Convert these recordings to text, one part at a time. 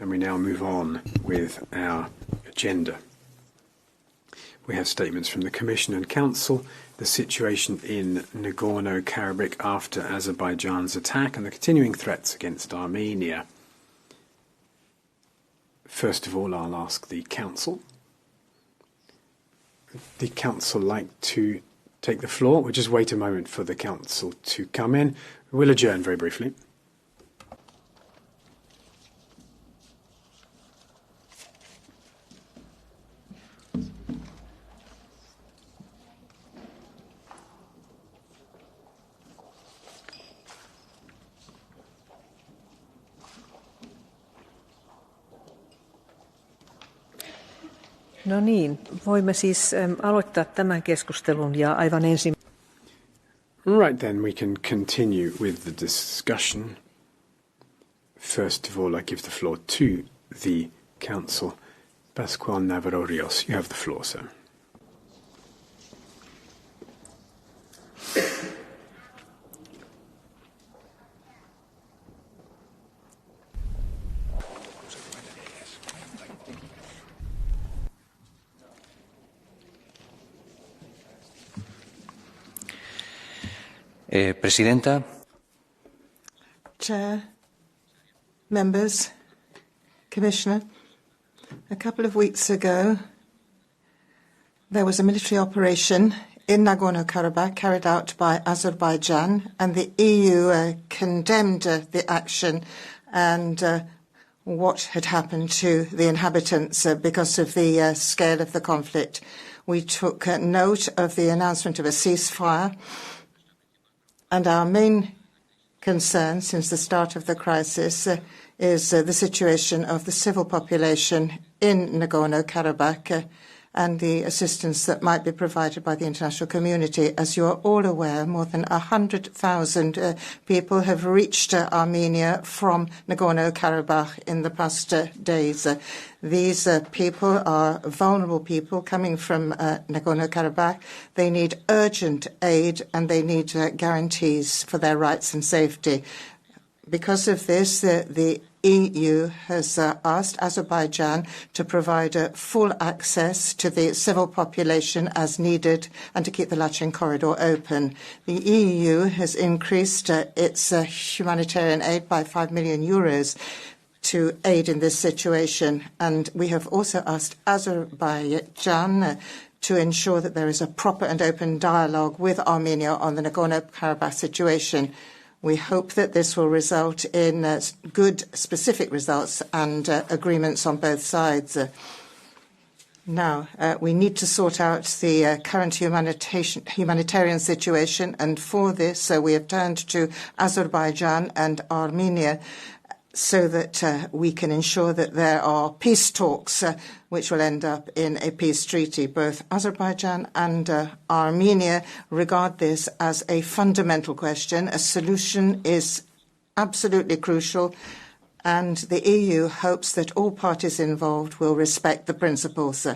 And we now move on with our agenda. We have statements from the Commission and Council, the situation in Nagorno-Karabakh after Azerbaijan's attack and the continuing threats against Armenia. First of all, I'll ask the Council. Would the Council like to take the floor? We'll just wait a moment for the Council to come in. We'll adjourn very briefly. No niin, voimme siis aloittaa tämän keskustelun ja aivan ensin. Right then, we can continue with the discussion. First of all, I give the floor to the Council. Pascual Navarro-Rios, you have the floor, sir. Presidenta. Chair, members, Commissioner, a couple of weeks ago there was a military operation in Nagorno-Karabakh carried out by Azerbaijan, and the EU condemned the action and what had happened to the inhabitants because of the scale of the conflict. We took note of the announcement of a ceasefire. And our main concern since the start of the crisis is the situation of the civil population in Nagorno-Karabakh and the assistance that might be provided by the international community. As you are all aware, more than 100,000 people have reached Armenia from Nagorno-Karabakh in the past days. These people are vulnerable people coming from Nagorno-Karabakh. They need urgent aid and they need guarantees for their rights and safety. Because of this, the EU has asked Azerbaijan to provide full access to the civil population as needed and to keep the Lachin corridor open. The EU has increased its humanitarian aid by €5 million to aid in this situation. And we have also asked Azerbaijan to ensure that there is a proper and open dialogue with Armenia on the Nagorno-Karabakh situation. We hope that this will result in good specific results and agreements on both sides. Now, we need to sort out the current humanitarian situation, and for this we have turned to Azerbaijan and Armenia so that we can ensure that there are peace talks which will end up in a peace treaty. Both Azerbaijan and Armenia regard this as a fundamental question. A solution is absolutely crucial, and the EU hopes that all parties involved will respect the principles.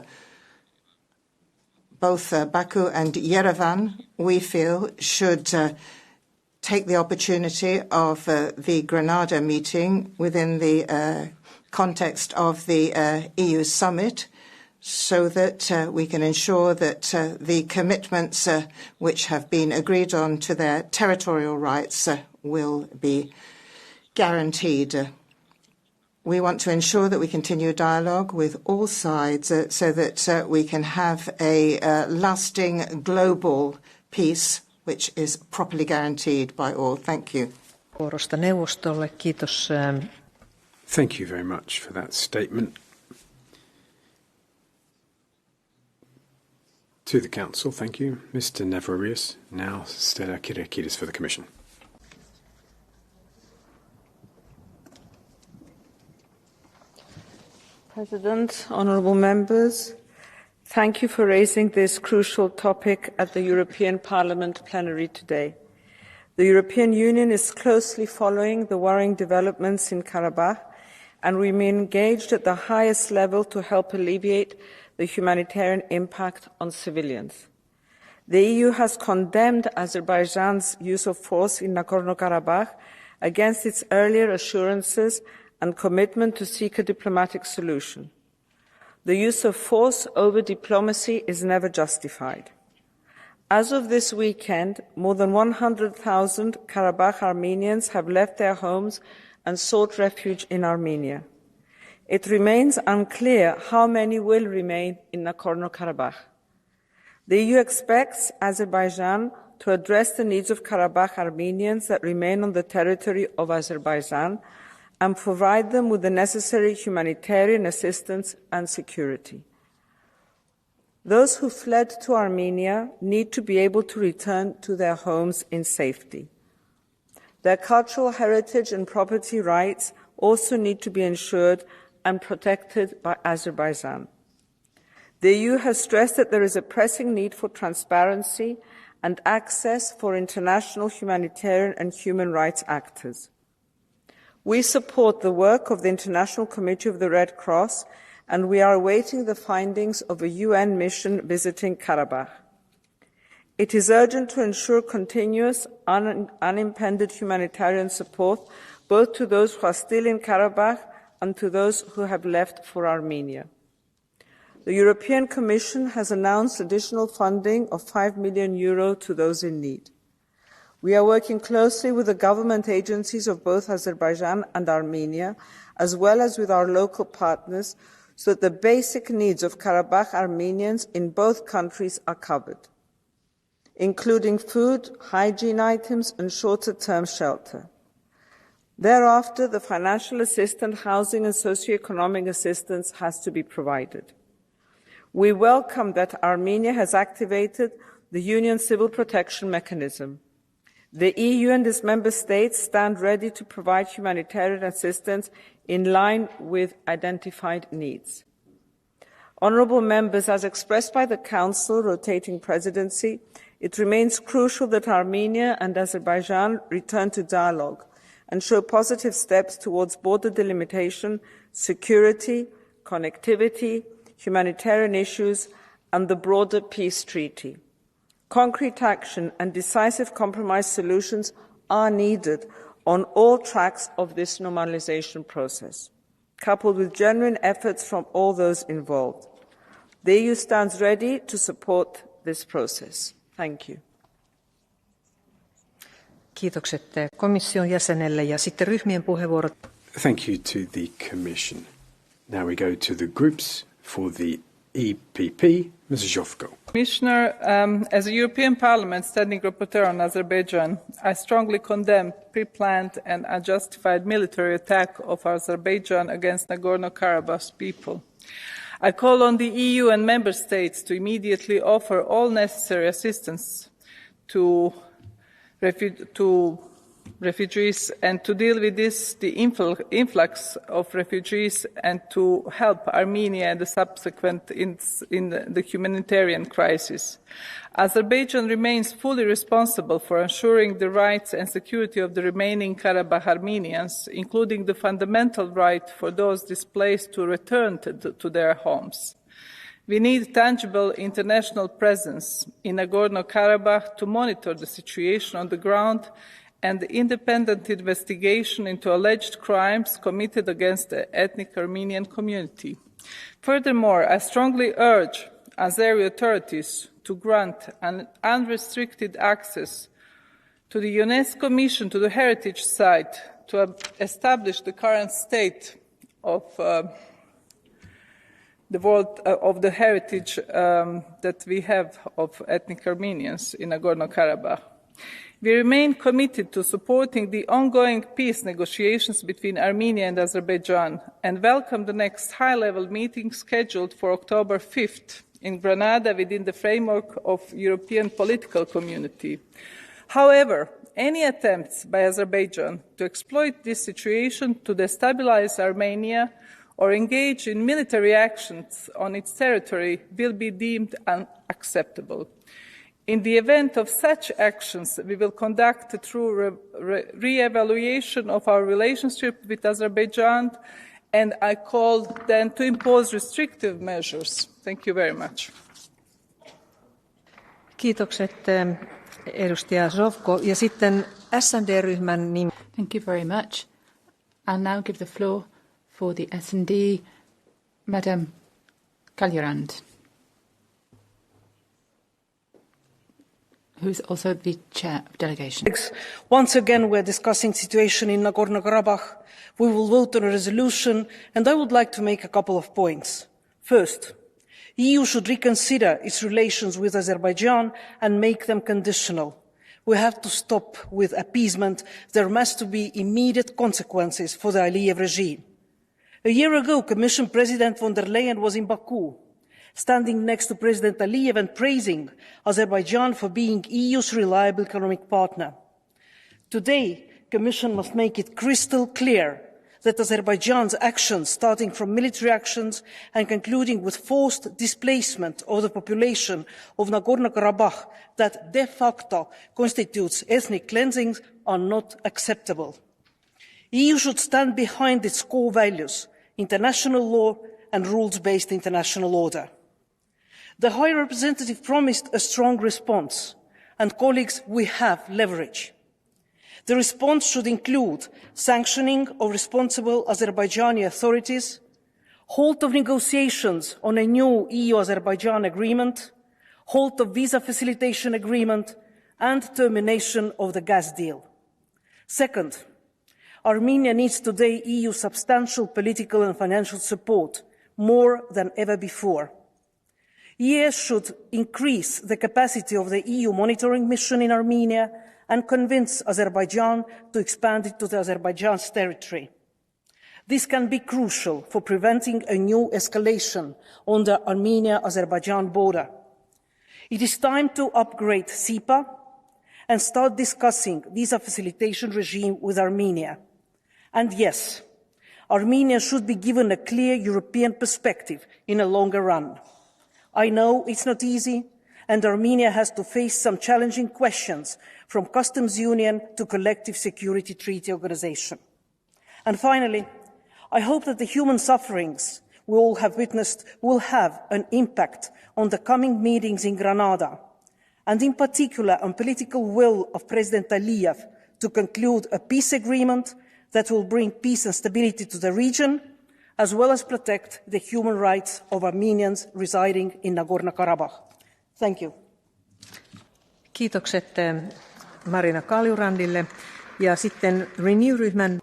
Both Baku and Yerevan, we feel, should take the opportunity of the Grenada meeting within the context of the EU summit so that we can ensure that the commitments which have been agreed on to their territorial rights will be guaranteed. We want to ensure that we continue dialogue with all sides so that we can have a lasting global peace which is properly guaranteed by all. Thank you. Thank you very much for that statement. To the Council, thank you. Mr. Navarro-Rios, now Stella Kyriakidis for the Commission. President, honourable members, thank you for raising this crucial topic at the European Parliament plenary today. The European Union is closely following the worrying developments in Karabakh and remain engaged at the highest level to help alleviate the humanitarian impact on civilians. The EU has condemned Azerbaijan's use of force in Nagorno-Karabakh against its earlier assurances and commitment to seek a diplomatic solution. The use of force over diplomacy is never justified. As of this weekend, more than 100,000 Karabakh Armenians have left their homes and sought refuge in Armenia. It remains unclear how many will remain in Nagorno-Karabakh. The EU expects Azerbaijan to address the needs of Karabakh Armenians that remain on the territory of Azerbaijan and provide them with the necessary humanitarian assistance and security. Those who fled to Armenia need to be able to return to their homes in safety. Their cultural heritage and property rights also need to be ensured and protected by Azerbaijan. The EU has stressed that there is a pressing need for transparency and access for international humanitarian and human rights actors. We support the work of the International Committee of the Red Cross, and we are awaiting the findings of a UN mission visiting Karabakh. It is urgent to ensure continuous, unimpeded humanitarian support both to those who are still in Karabakh and to those who have left for Armenia. The European Commission has announced additional funding of €5 million to those in need. We are working closely with the government agencies of both Azerbaijan and Armenia, as well as with our local partners, so that the basic needs of Karabakh Armenians in both countries are covered, including food, hygiene items, and shorter-term shelter. Thereafter, the financial assistance, housing, and socio-economic assistance has to be provided. We welcome that Armenia has activated the Union Civil Protection Mechanism. The EU and its member states stand ready to provide humanitarian assistance in line with identified needs. Honourable members, as expressed by the Council rotating presidency, it remains crucial that Armenia and Azerbaijan return to dialogue and show positive steps towards border delimitation, security, connectivity, humanitarian issues, and the broader peace treaty. Concrete action and decisive compromise solutions are needed on all tracks of this normalisation process, coupled with genuine efforts from all those involved. The EU stands ready to support this process. Thank you. Kiitokset komission jäsenelle ja sitten ryhmien puheenvuorot. Thank you to the Commission. Now we go to the groups. For the EPP, Ms. Zhovko. Commissioner, as a European Parliament Standing Rapporteur on Azerbaijan, I strongly condemn pre-planned and unjustified military attack of Azerbaijan against Nagorno-Karabakh people. I call on the EU and Member States to immediately offer all necessary assistance to refugees and to deal with the influx of refugees and to help Armenia and the subsequent in the humanitarian crisis. Azerbaijan remains fully responsible for ensuring the rights and security of the remaining Karabakh Armenians, including the fundamental right for those displaced to return to their homes. We need tangible international presence in Nagorno-Karabakh to monitor the situation on the ground and the independent investigation into alleged crimes committed against the ethnic Armenian community. Furthermore, I strongly urge Azeri authorities to grant an unrestricted access to the UNESCO mission to the heritage site to establish the current state of the heritage that we have of ethnic Armenians in Nagorno-Karabakh. We remain committed to supporting the ongoing peace negotiations between Armenia and Azerbaijan and welcome the next high-level meeting scheduled for October 5th in Granada within the framework of European political community. However, any attempts by Azerbaijan to exploit this situation to destabilize Armenia or engage in military actions on its territory will be deemed unacceptable. In the event of such actions, we will conduct a true re-evaluation of our relationship with Azerbaijan, and I call then to impose restrictive measures. Thank you very much. Kiitokset edustaja Zhovko ja sitten SND-ryhmän nimi. Thank you very much. I'll now give the floor For the S&D, Madam Kaljurand, who's also the chair of delegation. Once again, we're discussing the situation in Nagorno-Karabakh. We will vote on a resolution, and I would like to make a couple of points. First, the EU should reconsider its relations with Azerbaijan and make them conditional. We have to stop with appeasement. There must be immediate consequences for the Aliyev regime. A year ago, Commission President von der Leyen was in Baku, standing next to President Aliyev and praising Azerbaijan for being EU's reliable economic partner. Today, the Commission must make it crystal clear that Azerbaijan's actions, starting from military actions and concluding with forced displacement of the population of Nagorno-Karabakh that de facto constitutes ethnic cleansing, are not acceptable. The EU should stand behind its core values, international law and rules-based international order. The High Representative promised a strong response, and colleagues, we have leverage. The response should include sanctioning of responsible Azerbaijani authorities, halt of negotiations on a new EU-Azerbaijan agreement, halt of visa facilitation agreement, and termination of the gas deal. Second, Armenia needs today EU substantial political and financial support, more than ever before. EAS should increase the capacity of the EU monitoring mission in Armenia and convince Azerbaijan to expand it to Azerbaijan's territory. This can be crucial for preventing a new escalation on the Armenia-Azerbaijan border. It is time to upgrade SIPA and start discussing visa facilitation regime with Armenia. And yes, Armenia should be given a clear European perspective in a longer run. I know it's not easy, and Armenia has to face some challenging questions, from customs union to collective security treaty organization. And finally, I hope that the human sufferings we all have witnessed will have an impact on the coming meetings in Granada, and in particular on political will of President Aliyev to conclude a peace agreement that will bring peace and stability to the region, as well as protect the human rights of Armenians residing in Nagorno-Karabakh. Thank you. Kiitokset Marina Kaljurandille. Ja sitten Renew-ryhmän.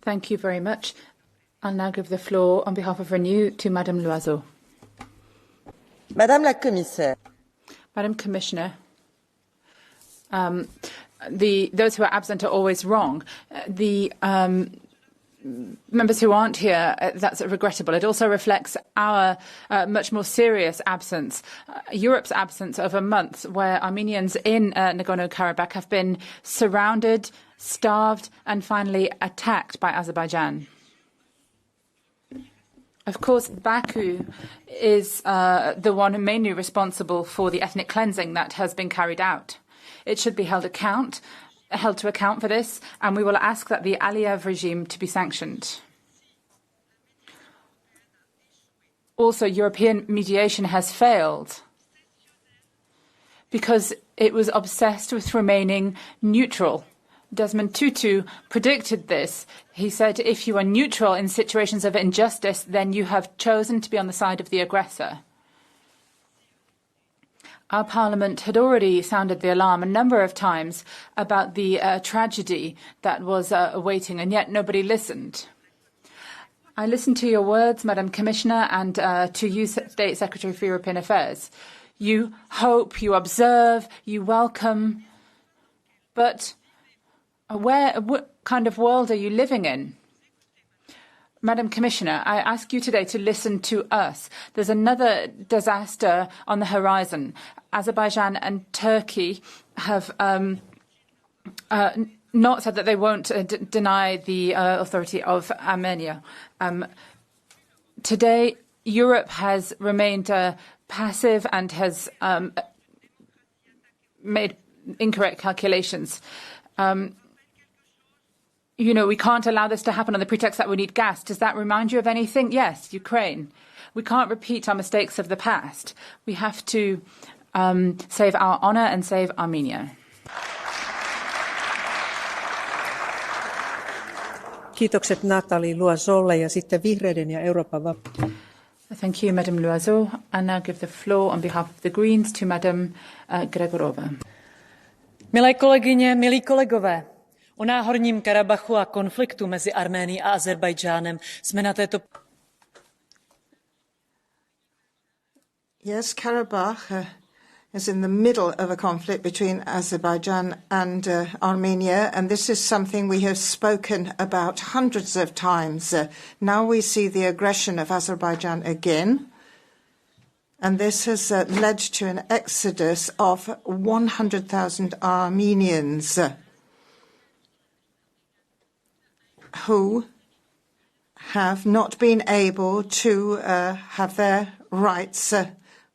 Thank you very much. I'll now give the floor on behalf of Renew to Madame Loiseau. Madame la Commissaire. Madam Commissioner, those who are absent are always wrong. The members who aren't here, that's regrettable. It also reflects our much more serious absence, Europe's absence over months, where Armenians in Nagorno-Karabakh have been surrounded, starved, and finally attacked by Azerbaijan. Of course, Baku is the one mainly responsible for the ethnic cleansing that has been carried out. It should be held to account for this, and we will ask that the Aliyev regime to be sanctioned. Also, European mediation has failed because it was obsessed with remaining neutral. Desmond Tutu predicted this. He said, if you are neutral in situations of injustice, then you have chosen to be on the side of the aggressor. Our Parliament had already sounded the alarm a number of times about the tragedy that was awaiting, and yet nobody listened. I listened to your words, Madam Commissioner, and to you, State Secretary for European Affairs. You hope, you observe, you welcome, but what kind of world are you living in? Madam Commissioner, I ask you today to listen to us. There's another disaster on the horizon. Azerbaijan and Turkey have not said that they won't deny the authority of Armenia. Today, Europe has remained passive and has made incorrect calculations. You know, we can't allow this to happen on the pretext that we need gas. Does that remind you of anything? Yes, Ukraine. We can't repeat our mistakes of the past. We have to save our honor and save Armenia. Kiitokset Nathalie Loiseaulle ja sitten Vihreiden ja Euroopan Thank you, Madame Loiseau. And now give the floor on behalf of the Greens to Madame Gregorova. Milé kolegyně, milí kolegové, o Náhorním Karabachu a konfliktu mezi Arménií a Azerbajdžánem jsme na této... Yes, Karabakh is in the middle of a conflict between Azerbaijan and Armenia, and this is something we have spoken about hundreds of times. Now we see the aggression of Azerbaijan again, and this has led to an exodus of 100,000 Armenians who have not been able to have their rights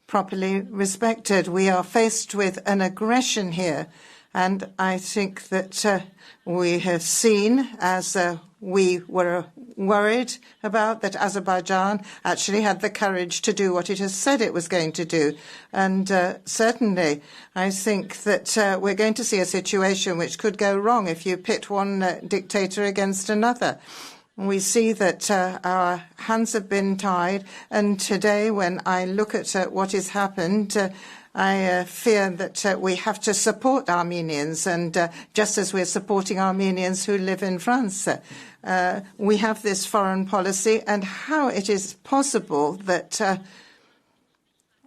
properly respected. We are faced with an aggression here, and I think that we have seen, as we were worried about, that Azerbaijan actually had the courage to do what it has said it was going to do. And certainly, I think that we're going to see a situation which could go wrong if you pit one dictator against another. We see that our hands have been tied, and today, when I look at what has happened, I fear that we have to support Armenians, and just as we're supporting Armenians who live in France, we have this foreign policy, and how it is possible that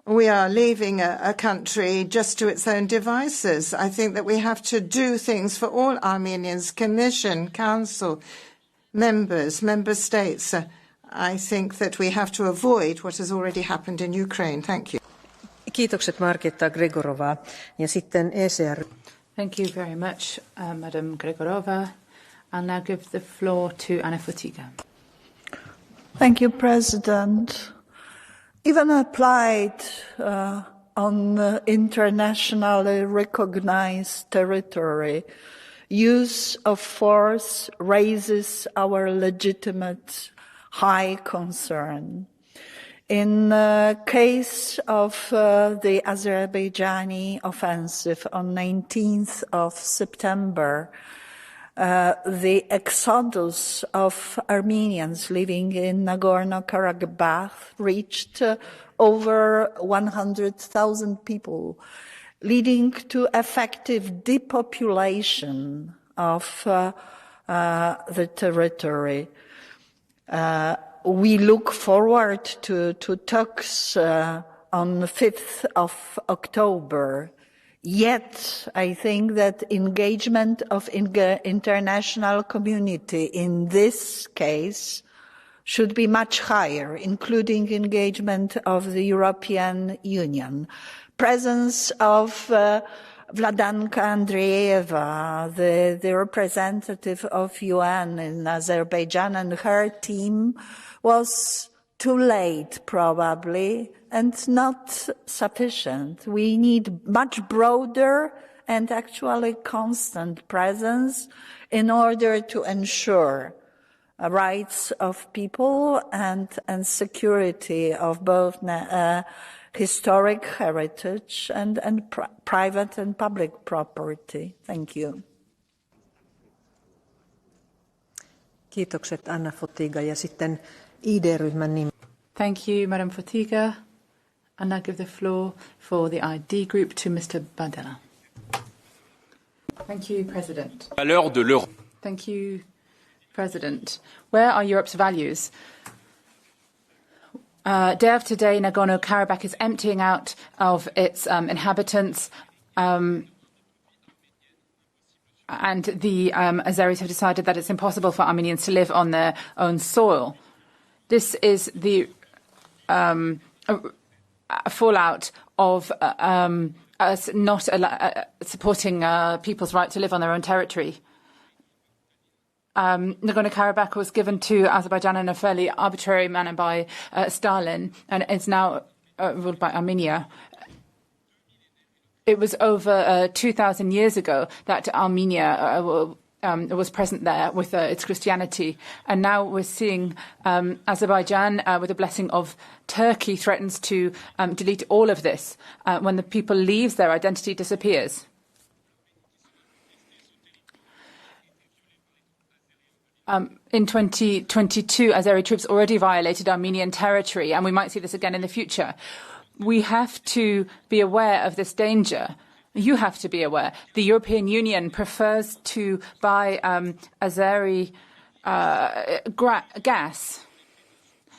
we are leaving a country just to its own devices. I think that we have to do things for all Armenians, Commission, Council, members, member states. I think that we have to avoid what has already happened in Ukraine. Thank you. Kiitokset Marketta Gregorova ja sitten ECR. Thank you very much, Madame Gregorova. I'll now give the floor to Anna Fotyga. Thank you, President. Even applied on internationally recognized territory, use of force raises our legitimate high concern. In the case of the Azerbaijani offensive on 19th of September, the exodus of Armenians living in Nagorno-Karabakh reached over 100,000 people, leading to effective depopulation of the territory. We look forward to talks on the 5th of October. Yet, I think that engagement of international community in this case should be much higher, including engagement of the European Union. Presence of Vladanka Andreeva, the representative of UN in Azerbaijan, and her team was too late, probably, and not sufficient. We need much broader and actually constant presence in order to ensure rights of people and security of both historic heritage and private and public property. Thank you. Kiitokset Anna Fotyga ja sitten ID-ryhmän nimi. Thank you, Madame Fotyga. And I give the floor for the ID group to Mr. Badella. Thank you, President. Thank you, President. Where are Europe's values? Day after day, Nagorno-Karabakh is emptying out of its inhabitants, and the Azeris have decided that it's impossible for Armenians to live on their own soil. This is the fallout of us not supporting people's right to live on their own territory. Nagorno-Karabakh was given to Azerbaijan in a fairly arbitrary manner by Stalin, and it's now ruled by Armenia. It was over 2,000 years ago that Armenia was present there with its Christianity, and now we're seeing Azerbaijan, with the blessing of Turkey, threatens to delete all of this. When the people leave, their identity disappears. In 2022, Azeri troops already violated Armenian territory, and we might see this again in the future. We have to be aware of this danger. You have to be aware. The European Union prefers to buy Azeri gas.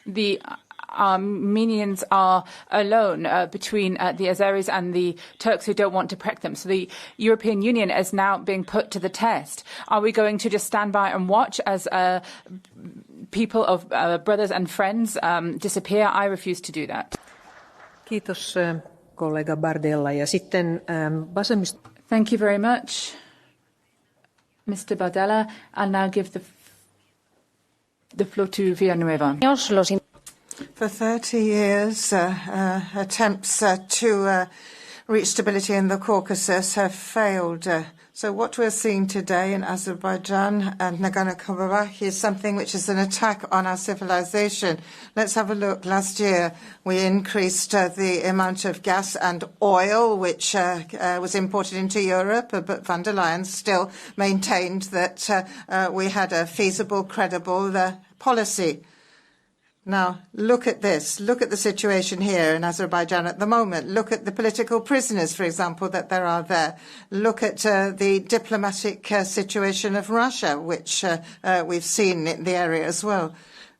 The Armenians are alone between the Azeris and the Turks who don't want to protect them. So the European Union is now being put to the test. Are we going to just stand by and watch as people of brothers and friends disappear? I refuse to do that. Kiitos kollega Bardella. Ja sitten vasemmista. Thank you very much, Mr. Bardella. I'll now give the floor to Villanueva. For 30 years, attempts to reach stability in the Caucasus have failed. So what we're seeing today in Azerbaijan and Nagorno-Karabakh is something which is an attack on our civilization. Let's have a look. Last year, we increased the amount of gas and oil which was imported into Europe, but von der Leyen still maintained that we had a feasible, credible policy. Now, look at this. Look at the situation here in Azerbaijan at the moment. Look at the political prisoners, for example, that there are there. Look at the diplomatic situation of Russia, which we've seen in the area as well.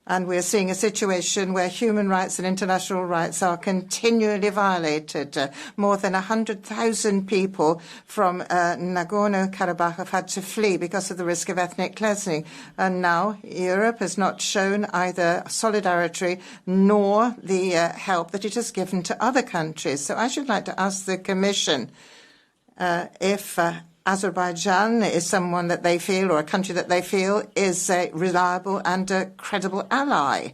And we're seeing a situation where human rights and international rights are continually violated. More than 100,000 people from Nagorno-Karabakh have had to flee because of the risk of ethnic cleansing. And now Europe has not shown either solidarity nor the help that it has given to other countries. So I should like to ask the Commission if Azerbaijan is someone that they feel, or a country that they feel, is a reliable and a credible ally.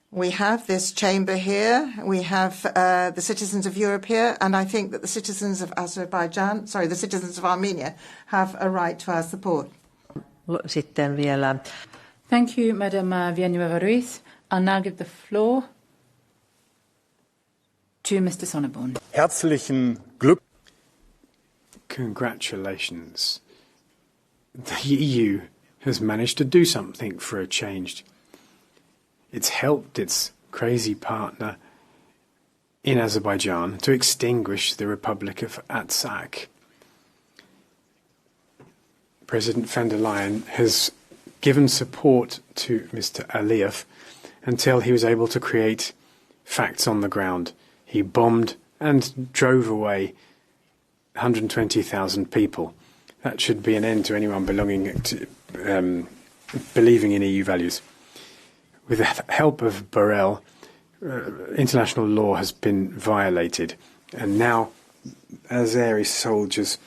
We have this chamber here. We have the citizens of Europe here, and I think that the citizens of the citizens of Armenia have a right to our support. Sitten vielä. Thank you, Madam Villanueva-Ruiz. I'll now give the floor to Mr. Sonneborn. Herzlichen Glück. Congratulations. The EU has managed to do something for a change. It's helped its crazy partner in Azerbaijan to extinguish the Republic of Artsakh. President von der Leyen has given support to Mr. Aliyev until he was able to create facts on the ground. He bombed and drove away 120,000 people. That should be an end to anyone belonging to believing in EU values. With the help of Borrell, international law has been violated, and now Azeri soldiers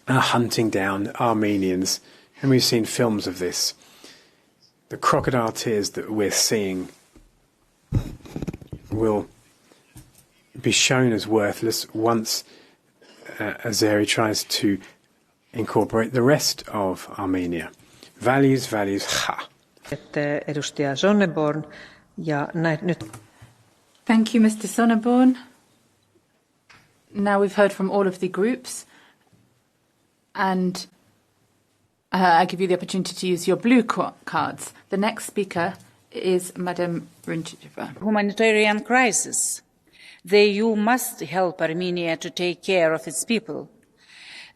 are hunting down Armenians, and we've seen films of this. The crocodile tears that we're seeing will be shown as worthless once Azeri tries to incorporate the rest of Armenia. Values, values, ha. Edustaja Sonneborn. Ja nyt. Thank you, Mr. Sonneborn. Now we've heard from all of the groups, and I give you the opportunity to use your blue cards. The next speaker is Madam Runcheva. Humanitarian crisis. The EU must help Armenia to take care of its people.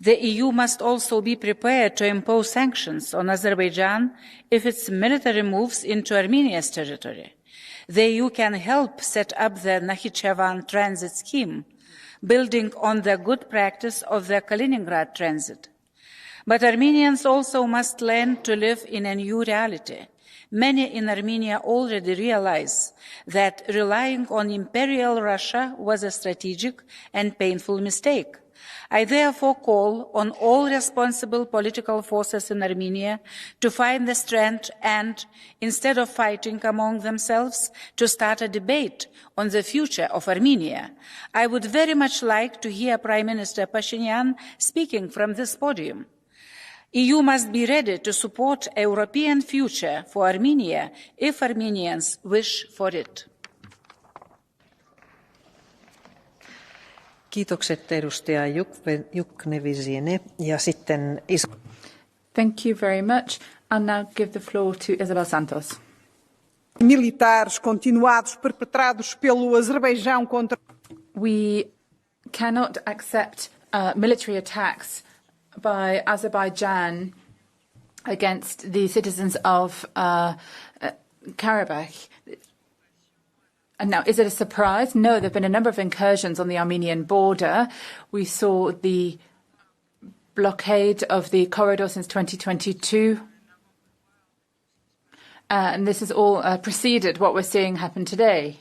The EU must also be prepared to impose sanctions on Azerbaijan if its military moves into Armenia's territory. The EU can help set up the Nakhichevan transit scheme, building on the good practice of the Kaliningrad transit. But Armenians also must learn to live in a new reality. Many in Armenia already realize that relying on Imperial Russia was a strategic and painful mistake. I therefore call on all responsible political forces in Armenia to find the strength and, instead of fighting among themselves, to start a debate on the future of Armenia. I would very much like to hear Prime Minister Pashinyan speaking from this podium. EU must be ready to support a European future for Armenia if Armenians wish for it. Kiitokset edustaja Juknevisine. Ja sitten Thank you very much. I'll now give the floor to Isabel Santos. Militares continuados perpetrados pelo Azerbaijão contra. We cannot accept military attacks by Azerbaijan against the citizens of Karabakh. And now, is it a surprise? No, there have been a number of incursions on the Armenian border. We saw the blockade of the corridor since 2022. And this has all preceded what we're seeing happen today.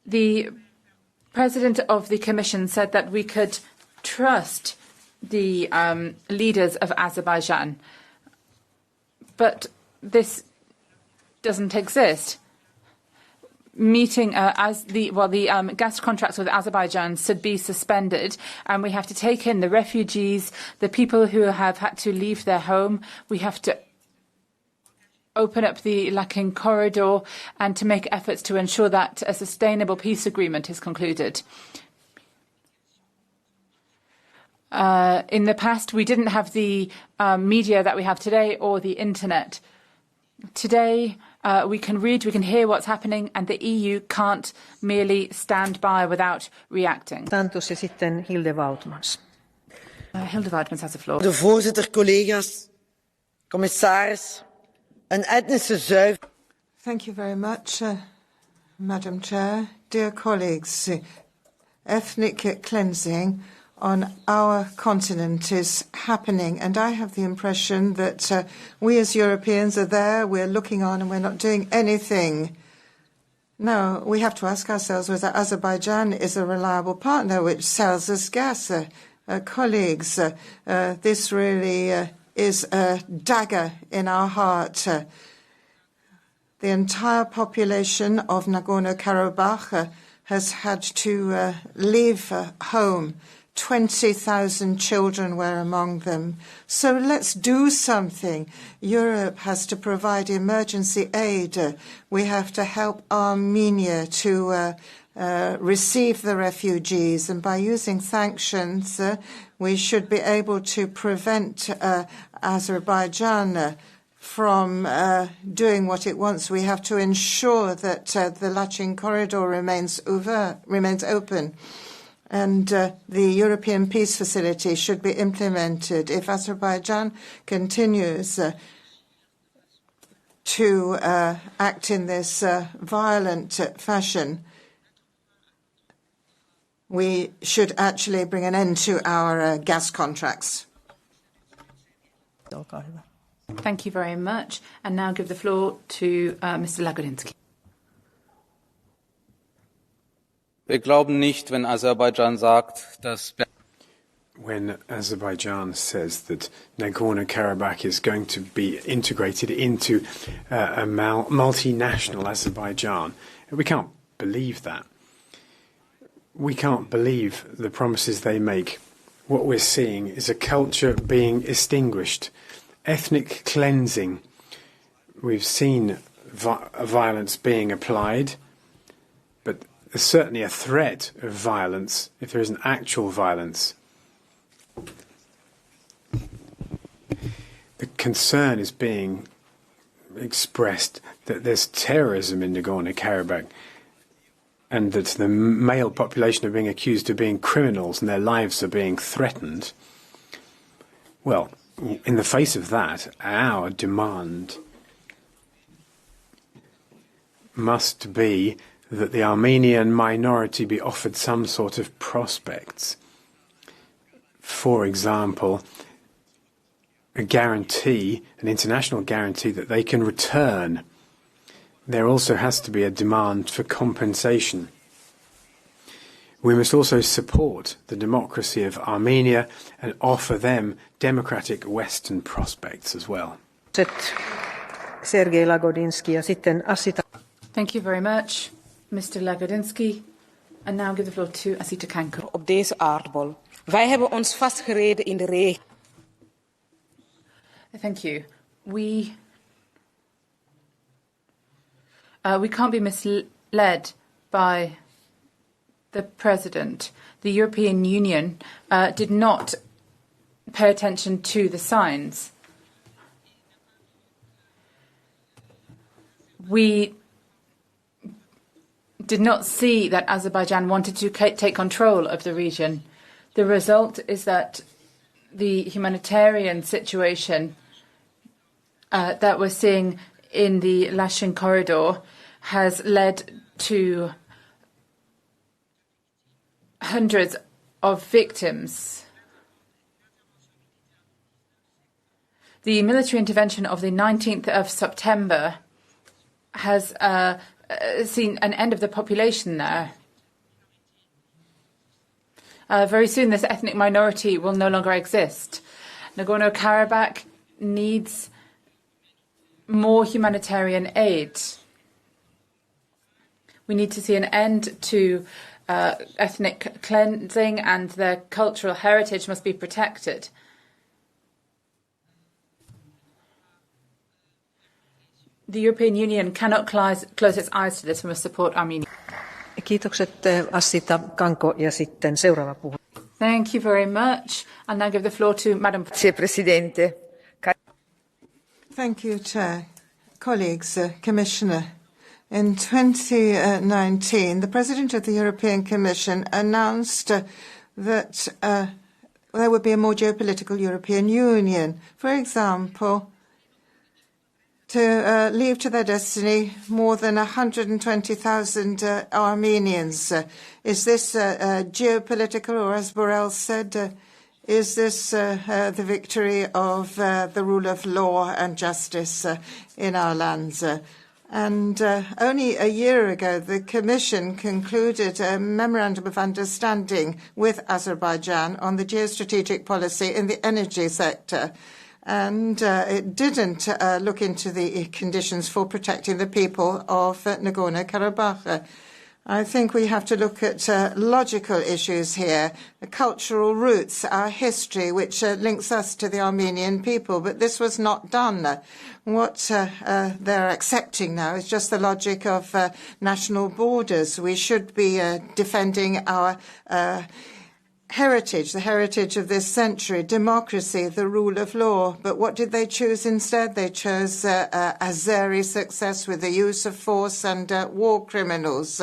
The President of the Commission said that we could trust the leaders of Azerbaijan. But this doesn't exist. Meeting the gas contracts with Azerbaijan should be suspended, and we have to take in the refugees, the people who have had to leave their home. We have to open up the Lakin corridor and to make efforts to ensure that a sustainable peace agreement is concluded. In the past, we didn't have the media that we have today or the internet. Today, we can read, we can hear what's happening, and the EU can't merely stand by without reacting. Santos ja sitten Hilde Woutmans. Hilde Woutmans has the floor. De voorzitter, collega's, commissaris, een etnische zuivering. Thank you very much, Madam Chair. Dear colleagues, ethnic cleansing on our continent is happening, and I have the impression that we as Europeans are there, we're looking on and we're not doing anything. No, we have to ask ourselves whether Azerbaijan is a reliable partner which sells us gas. Colleagues, this really is a dagger in our heart. The entire population of Nagorno-Karabakh has had to leave home. 20,000 children were among them. So let's do something. Europe has to provide emergency aid. We have to help Armenia to receive the refugees. And by using sanctions, we should be able to prevent Azerbaijan from doing what it wants. We have to ensure that the Lakin corridor remains open. And the European Peace Facility should be implemented. If Azerbaijan continues to act in this violent fashion, we should actually bring an end to our gas contracts. Thank you very much. And now give the floor to Mr. Lagodinsky. Wir glauben nicht, wenn Aserbaidschan sagt, dass when Azerbaijan says that Nagorno-Karabakh is going to be integrated into a multinational Azerbaijan. We can't believe that. We can't believe the promises they make. What we're seeing is a culture being extinguished, ethnic cleansing. We've seen violence being applied, but there's certainly a threat of violence if there isn't actual violence. The concern is being expressed that there's terrorism in Nagorno-Karabakh and that the male population are being accused of being criminals and their lives are being threatened. Well, in the face of that, our demand must be that the Armenian minority be offered some sort of prospects. For example, a guarantee, an international guarantee that they can return. There also has to be a demand for compensation. We must also support the democracy of Armenia and offer them democratic Western prospects as well. Sergei Lagodinsky ja sitten Asita. Thank you very much, Mr. Lagodinsky. And now give the floor to Asita Kanko. Op deze aardbol. Wij hebben ons vastgereden in de regen. Thank you. We can't be misled by The President, the European Union did not pay attention to the signs. We did not see that Azerbaijan wanted to take control of the region. The result is that the humanitarian situation that we're seeing in the Lashin corridor has led to hundreds of victims. The military intervention of the 19th of September has seen an end of the population there. Very soon this ethnic minority will no longer exist. Nagorno-Karabakh needs more humanitarian aid. We need to see an end to ethnic cleansing, and their cultural heritage must be protected. The European Union cannot close its eyes to this. We must support Armenia. Kiitokset Assita Kanko ja sitten seuraava puhuja. Thank you very much. I'll now give the floor to Madam Presidente. Thank you, Chair. Colleagues, Commissioner, in 2019, the President of the European Commission announced that there would be a more geopolitical European Union. For example, to leave to their destiny more than 120,000 Armenians. Is this geopolitical, or as Borrell said, is this the victory of the rule of law and justice in our lands? And only a year ago, the Commission concluded a memorandum of understanding with Azerbaijan on the geostrategic policy in the energy sector. And it didn't look into the conditions for protecting the people of Nagorno-Karabakh. I think we have to look at logical issues here, the cultural roots, our history, which links us to the Armenian people. But this was not done. What they're accepting now is just the logic of national borders. We should be defending our heritage, the heritage of this century, democracy, the rule of law. But what did they choose instead? They chose Azeri success with the use of force and war criminals,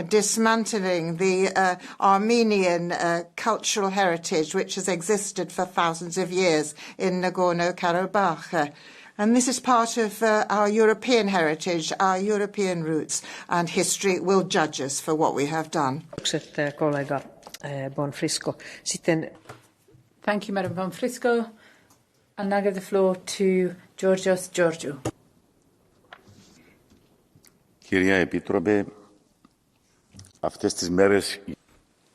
dismantling the Armenian cultural heritage, which has existed for thousands of years in Nagorno-Karabakh. And this is part of our European heritage, our European roots, and history will judge us for what we have done. Thank you, Madam Bonfrisco. I'll now give the floor to Georgios Georgiou. Κυρία Επίτροπε, αυτές τις μέρες...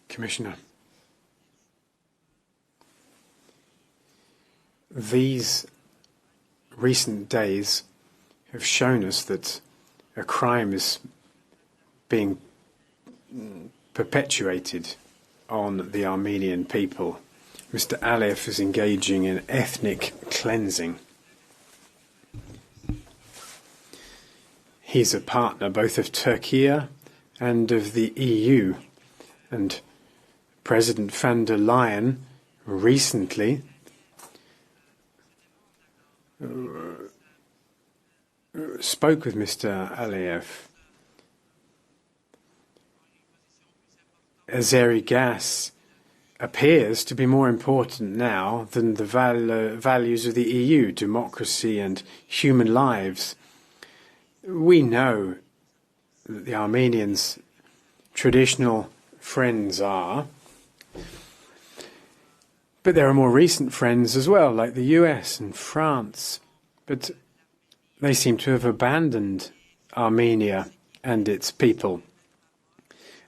Commissioner, these recent days have shown us that a crime is being perpetuated on the Armenian people. Mr. Aliyev is engaging in ethnic cleansing. He's a partner both of Turkey and of the EU. And President van der Leyen recently spoke with Mr. Aliyev. Azeri gas appears to be more important now than the values of the EU, democracy and human lives. We know that the Armenians' traditional friends are, but there are more recent friends as well, like the US and France. But they seem to have abandoned Armenia and its people.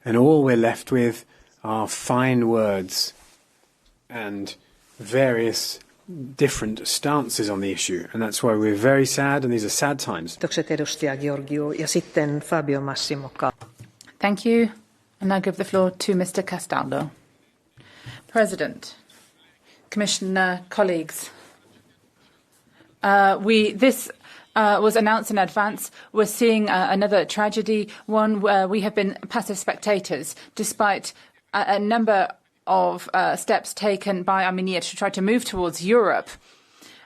And all we're left with are fine words and various different stances on the issue. And that's why we're very sad, and these are sad times. Thank you. And I give the floor to Mr. Castaldo. President, Commissioner, colleagues, this was announced in advance. We're seeing another tragedy, one where we have been passive spectators, despite a number of steps taken by Armenia to try to move towards Europe.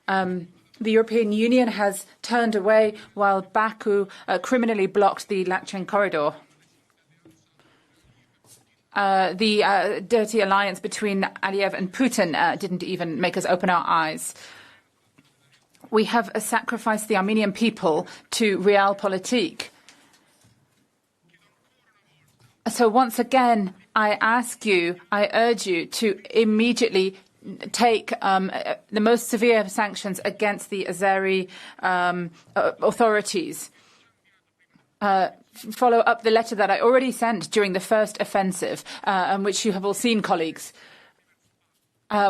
The European Union has turned away while Baku criminally blocked the Latchin corridor. The dirty alliance between Aliyev and Putin didn't even make us open our eyes. We have sacrificed the Armenian people to realpolitik. So once again, I urge you to immediately take the most severe sanctions against the Azeri authorities. Follow up the letter that I already sent during the first offensive, which you have all seen, colleagues.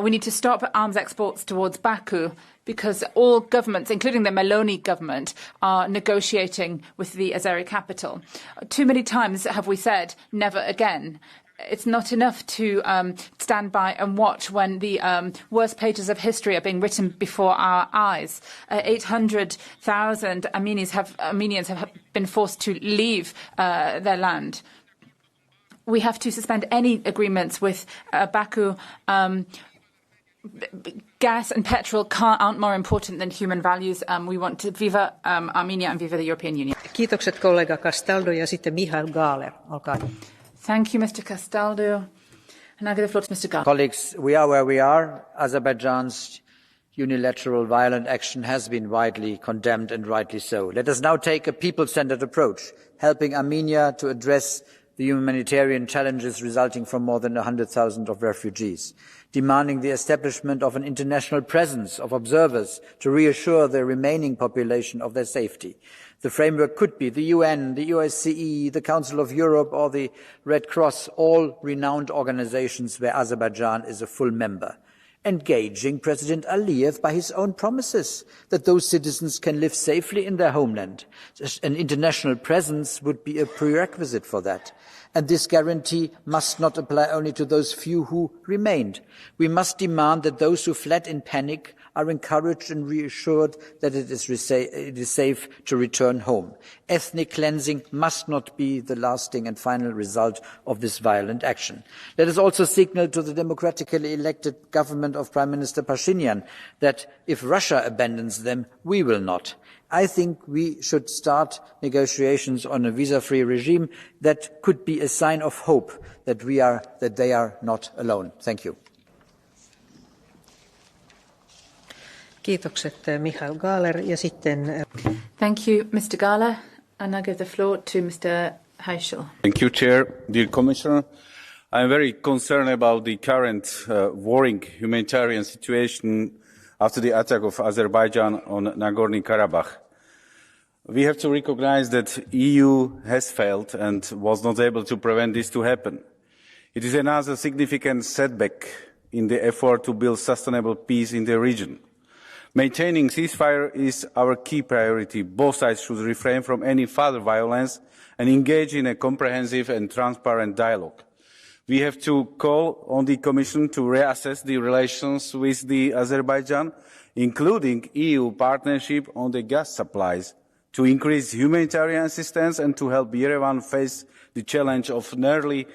We need to stop arms exports towards Baku because all governments, including the Meloni government, are negotiating with the Azeri capital. Too many times have we said, never again. It's not enough to stand by and watch when the worst pages of history are being written before our eyes. 800,000 Armenians have been forced to leave their land. We have to suspend any agreements with Baku. Gas and petrol aren't more important than human values. We want to viva Armenia and viva the European Union. Kiitokset kollega Castaldo ja sitten Michael Gahler. Olkaa hyvä. Thank you, Mr. Castaldo. And I give the floor to Mr. Gahler. Colleagues, we are where we are. Azerbaijan's unilateral violent action has been widely condemned, and rightly so. Let us now take a people-centered approach, helping Armenia to address the humanitarian challenges resulting from more than 100,000 of refugees, demanding the establishment of an international presence of observers to reassure the remaining population of their safety. The framework could be the UN, the OSCE, the Council of Europe or the Red Cross, all renowned organizations where Azerbaijan is a full member. Engaging President Aliyev by his own promises that those citizens can live safely in their homeland. An international presence would be a prerequisite for that. And this guarantee must not apply only to those few who remained. We must demand that those who fled in panic are encouraged and reassured that it is safe to return home. Ethnic cleansing must not be the lasting and final result of this violent action. Let us also signal to the democratically elected government of Prime Minister Pashinyan that if Russia abandons them, we will not. I think we should start negotiations on a visa-free regime. That could be a sign of hope that they are not alone. Thank you. Kiitokset Michael Gahler ja sitten... Thank you, Mr. Gahler. And I give the floor to Mr. Heischel. Thank you, Chair. Dear Commissioner, I am very concerned about the current worrying humanitarian situation after the attack of Azerbaijan on Nagorno-Karabakh. We have to recognize that EU has failed and was not able to prevent this to happen. It is another significant setback in the effort to build sustainable peace in the region. Maintaining ceasefire is our key priority. Both sides should refrain from any further violence and engage in a comprehensive and transparent dialogue. We have to call on the Commission to reassess the relations with Azerbaijan, including EU partnership on the gas supplies, to increase humanitarian assistance and to help Yerevan face the challenge of nearly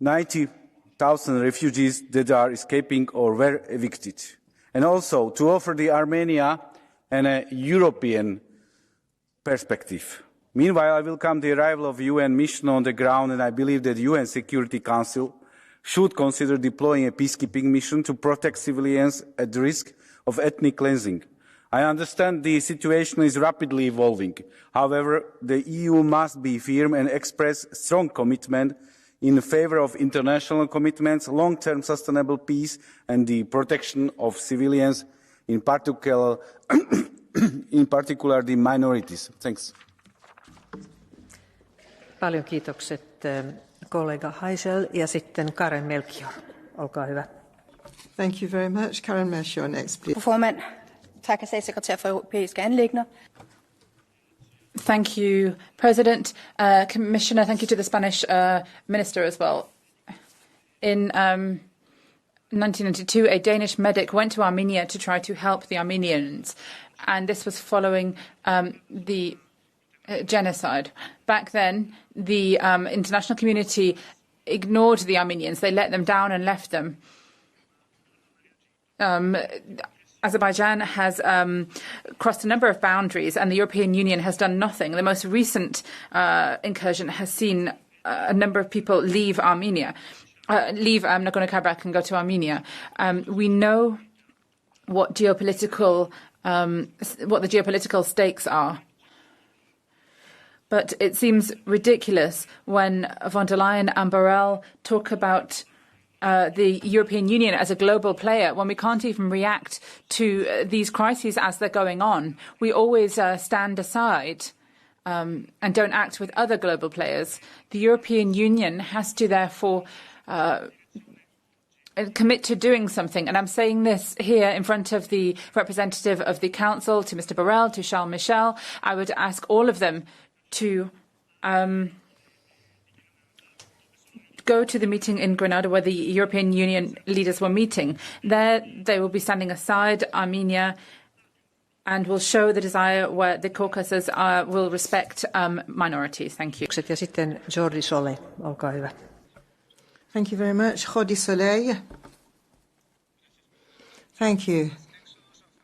90,000 refugees that are escaping or were evicted. And also to offer Armenia a European perspective. Meanwhile, I welcome the arrival of UN mission on the ground, and I believe that the UN Security Council should consider deploying a peacekeeping mission to protect civilians at the risk of ethnic cleansing. I understand the situation is rapidly evolving. However, the EU must be firm and express strong commitment in favour of international commitments, long-term sustainable peace and the protection of civilians, in particular the minorities. Thanks. Paljon kiitokset kollega Heischel ja sitten Karen Melchior. Olkaa hyvä. Thank you very much. Karen Melchior next, please. Formand, tak af statssekretær for europæiske anliggender. Thank you, President. Commissioner, thank you to the Spanish Minister as well. In 1992, a Danish medic went to Armenia to try to help the Armenians. and this was following the genocide. Back then, the international community ignored the Armenians. They let them down and left them. Azerbaijan has crossed a number of boundaries, and the European Union has done nothing. The most recent incursion has seen a number of people leave Armenia, leave Nagorno-Karabakh and go to Armenia. We know what the geopolitical stakes are. But it seems ridiculous when von der Leyen and Borrell talk about the European Union as a global player when we can't even react to these crises as they're going on. We always stand aside and don't act with other global players. The European Union has to therefore commit to doing something. And I'm saying this here in front of the representative of the Council, to Mr. Borrell, to Charles Michel. I would ask all of them to go to the meeting in Grenada where the European Union leaders were meeting. There they will be standing aside Armenia and will show the desire where the Caucasus will respect minorities. Thank you. Ja sitten Jordi Sole, olkaa hyvä. Thank you very much. Jordi Soleil. Thank you,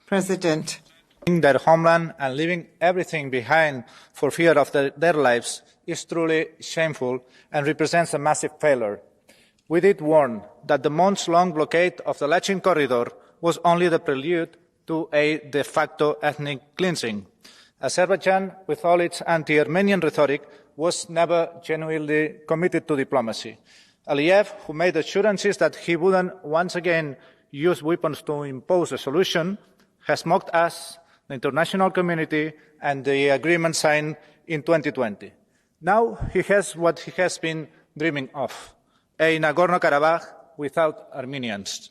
President. Their homeland and leaving everything behind for fear of their lives is truly shameful and represents a massive failure. We did warn that the months-long blockade of the Lachin corridor was only the prelude to a de facto ethnic cleansing. Azerbaijan, with all its anti-Armenian rhetoric, was never genuinely committed to diplomacy. Aliyev, who made assurances that he wouldn't once again use weapons to impose a solution, has mocked us, the international community, and the agreement signed in 2020. Now he has what he has been dreaming of, a Nagorno-Karabakh without Armenians.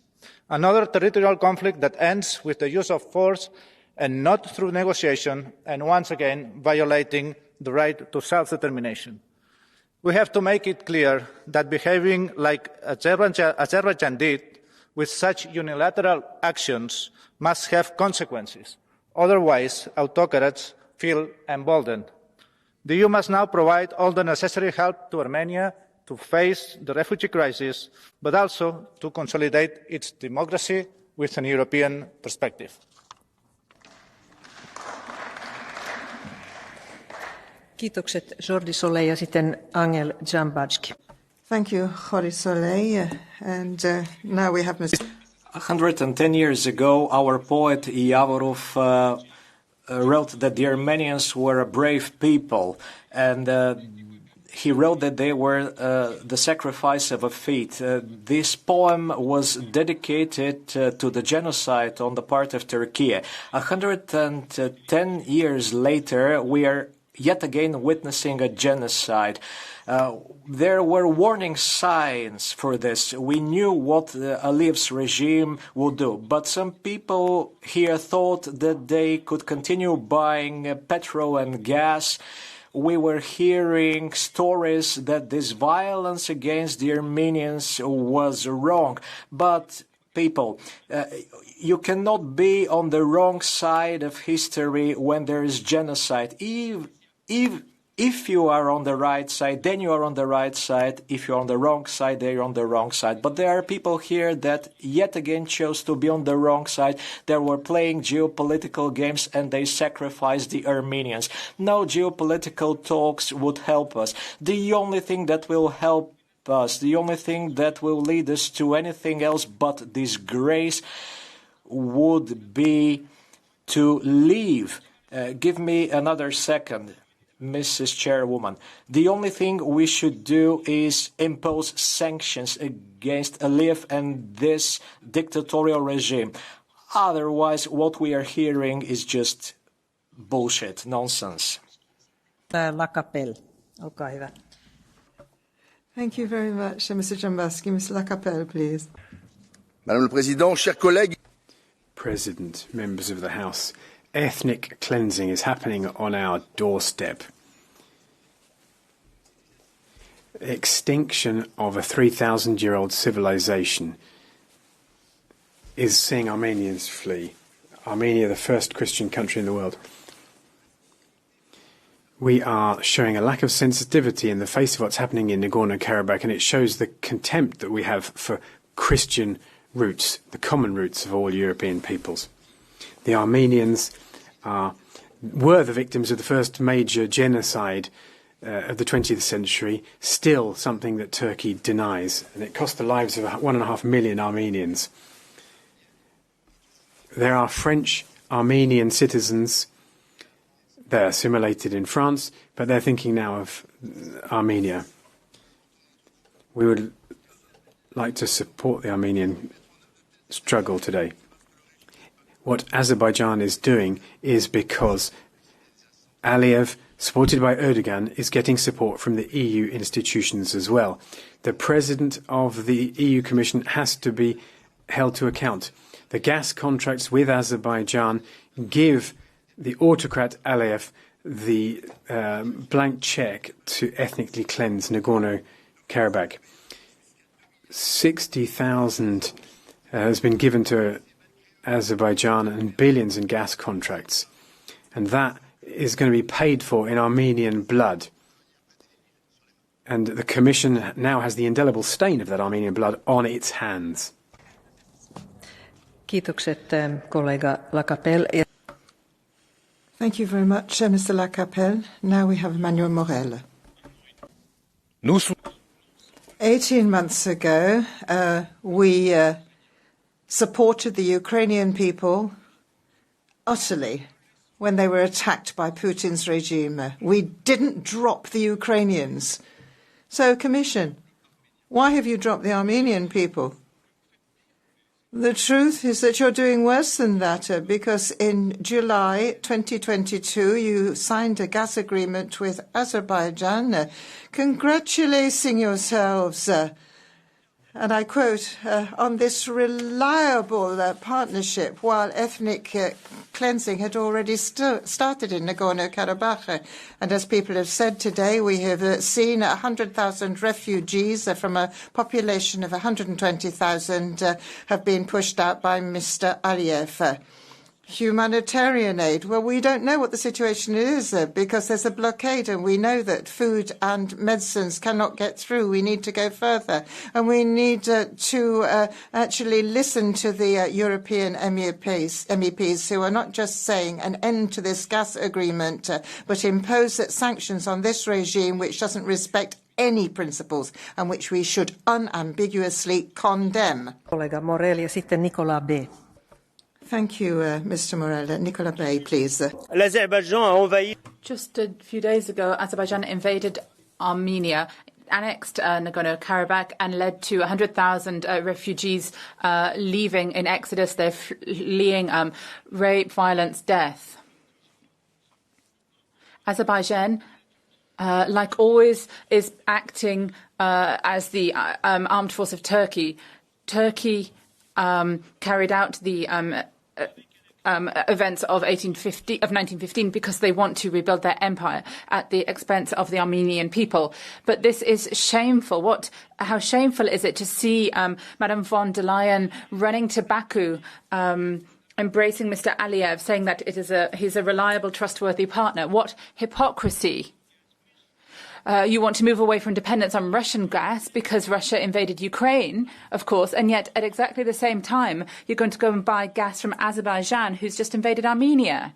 Another territorial conflict that ends with the use of force and not through negotiation, and once again violating the right to self-determination. We have to make it clear that behaving like Azerbaijan did with such unilateral actions must have consequences. Otherwise, autocrats feel emboldened. The EU must now provide all the necessary help to Armenia to face the refugee crisis, but also to consolidate its democracy with an European perspective. Kiitokset Jordi Soleil ja sitten Angel Dzhambazki. Thank you, Jordi Soleil. And now we have Mr. 110 years ago, our poet Yavorov wrote that the Armenians were a brave people, and he wrote that they were the sacrifice of a faith. This poem was dedicated to the genocide on the part of Turkey. 110 years later, we are yet again witnessing a genocide. There were warning signs for this. We knew what Aliyev's regime would do, but some people here thought that they could continue buying petrol and gas. We were hearing stories that this violence against the Armenians was wrong, but people, you cannot be on the wrong side of history when there is genocide. If you are on the right side, then you are on the right side. If you're on the wrong side, then you're on the wrong side. But there are people here that yet again chose to be on the wrong side. They were playing geopolitical games and they sacrificed the Armenians. No geopolitical talks would help us. The only thing that will help us, the only thing that will lead us to anything else but disgrace would be to leave. Give me another second, Mrs. Chairwoman. The only thing we should do is impose sanctions against Aliyev and this dictatorial regime. Otherwise, what we are hearing is just bullshit, nonsense. Lacapelle, olkaa hyvä. Thank you very much, Mr. Dzhambazki. Mr. Lacapelle, please. Madame le Président, chers collègues. President, members of the House. Ethnic cleansing is happening on our doorstep. Extinction of a 3,000-year-old civilization is seeing Armenians flee. Armenia, the first Christian country in the world. We are showing a lack of sensitivity in the face of what's happening in Nagorno-Karabakh, and it shows the contempt that we have for Christian roots, the common roots of all European peoples. The Armenians were the victims of the first major genocide of the 20th century, still something that Turkey denies, and it cost the lives of 1.5 million Armenians. There are French Armenian citizens. They're assimilated in France, but they're thinking now of Armenia. We would like to support the Armenian struggle today. What Azerbaijan is doing is because Aliyev, supported by Erdogan, is getting support from the EU institutions as well. The president of the EU Commission has to be held to account. The gas contracts with Azerbaijan give the autocrat Aliyev the blank check to ethnically cleanse Nagorno-Karabakh. 60,000 has been given to Azerbaijan and billions in gas contracts. And that is going to be paid for in Armenian blood. And the Commission now has the indelible stain of that Armenian blood on its hands. Kiitokset, kollega Lacapelle. Thank you very much, Mr. Lacapelle. Now we have Emmanuel Morel. 18 months ago, we supported the Ukrainian people utterly when they were attacked by Putin's regime. We didn't drop the Ukrainians. So, Commission, why have you dropped the Armenian people? The truth is that you're doing worse than that, because in July 2022 you signed a gas agreement with Azerbaijan, congratulating yourselves, and I quote, on this reliable partnership, while ethnic cleansing had already started in Nagorno-Karabakh. And as people have said today, we have seen 100,000 refugees from a population of 120,000 have been pushed out by Mr. Aliyev. Humanitarian aid. Well, we don't know what the situation is because there's a blockade, and we know that food and medicines cannot get through. We need to go further, and we need to actually listen to the European MEPs who are not just saying an end to this gas agreement, but impose sanctions on this regime which doesn't respect any principles and which we should unambiguously condemn. Kollega Morel ja sitten Nicolas B. Thank you, Mr. Morel. Nicolas Bay, please. Just a few days ago, Azerbaijan invaded Armenia, annexed Nagorno-Karabakh, and led to 100,000 refugees leaving in exodus. They're fleeing rape, violence, death. Azerbaijan, like always, is acting as the armed force of Turkey. Turkey carried out the events of 1915 because they want to rebuild their empire at the expense of the Armenian people. But this is shameful. How shameful is it to see Madame von der Leyen running to Baku, embracing Mr. Aliyev, saying that he's a reliable, trustworthy partner? What hypocrisy! You want to move away from dependence on Russian gas because Russia invaded Ukraine, of course, and yet at exactly the same time, you're going to go and buy gas from Azerbaijan, who's just invaded Armenia.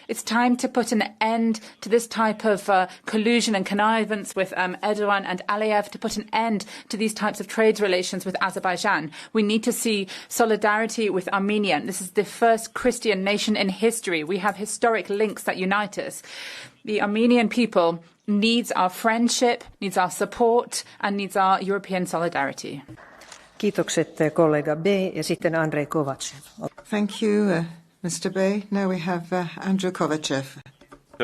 It's time to put an end to this type of collusion and connivance with Erdogan and Aliyev, to put an end to these types of trade relations with Azerbaijan. We need to see solidarity with Armenia. This is the first Christian nation in history. We have historic links that unite us. The Armenian people needs our friendship, needs our support, and needs our European solidarity. Kiitokset kollega B ja sitten Andrei Kovacev. Thank you, Mr. Bay. Now we have Andrew Kovacev.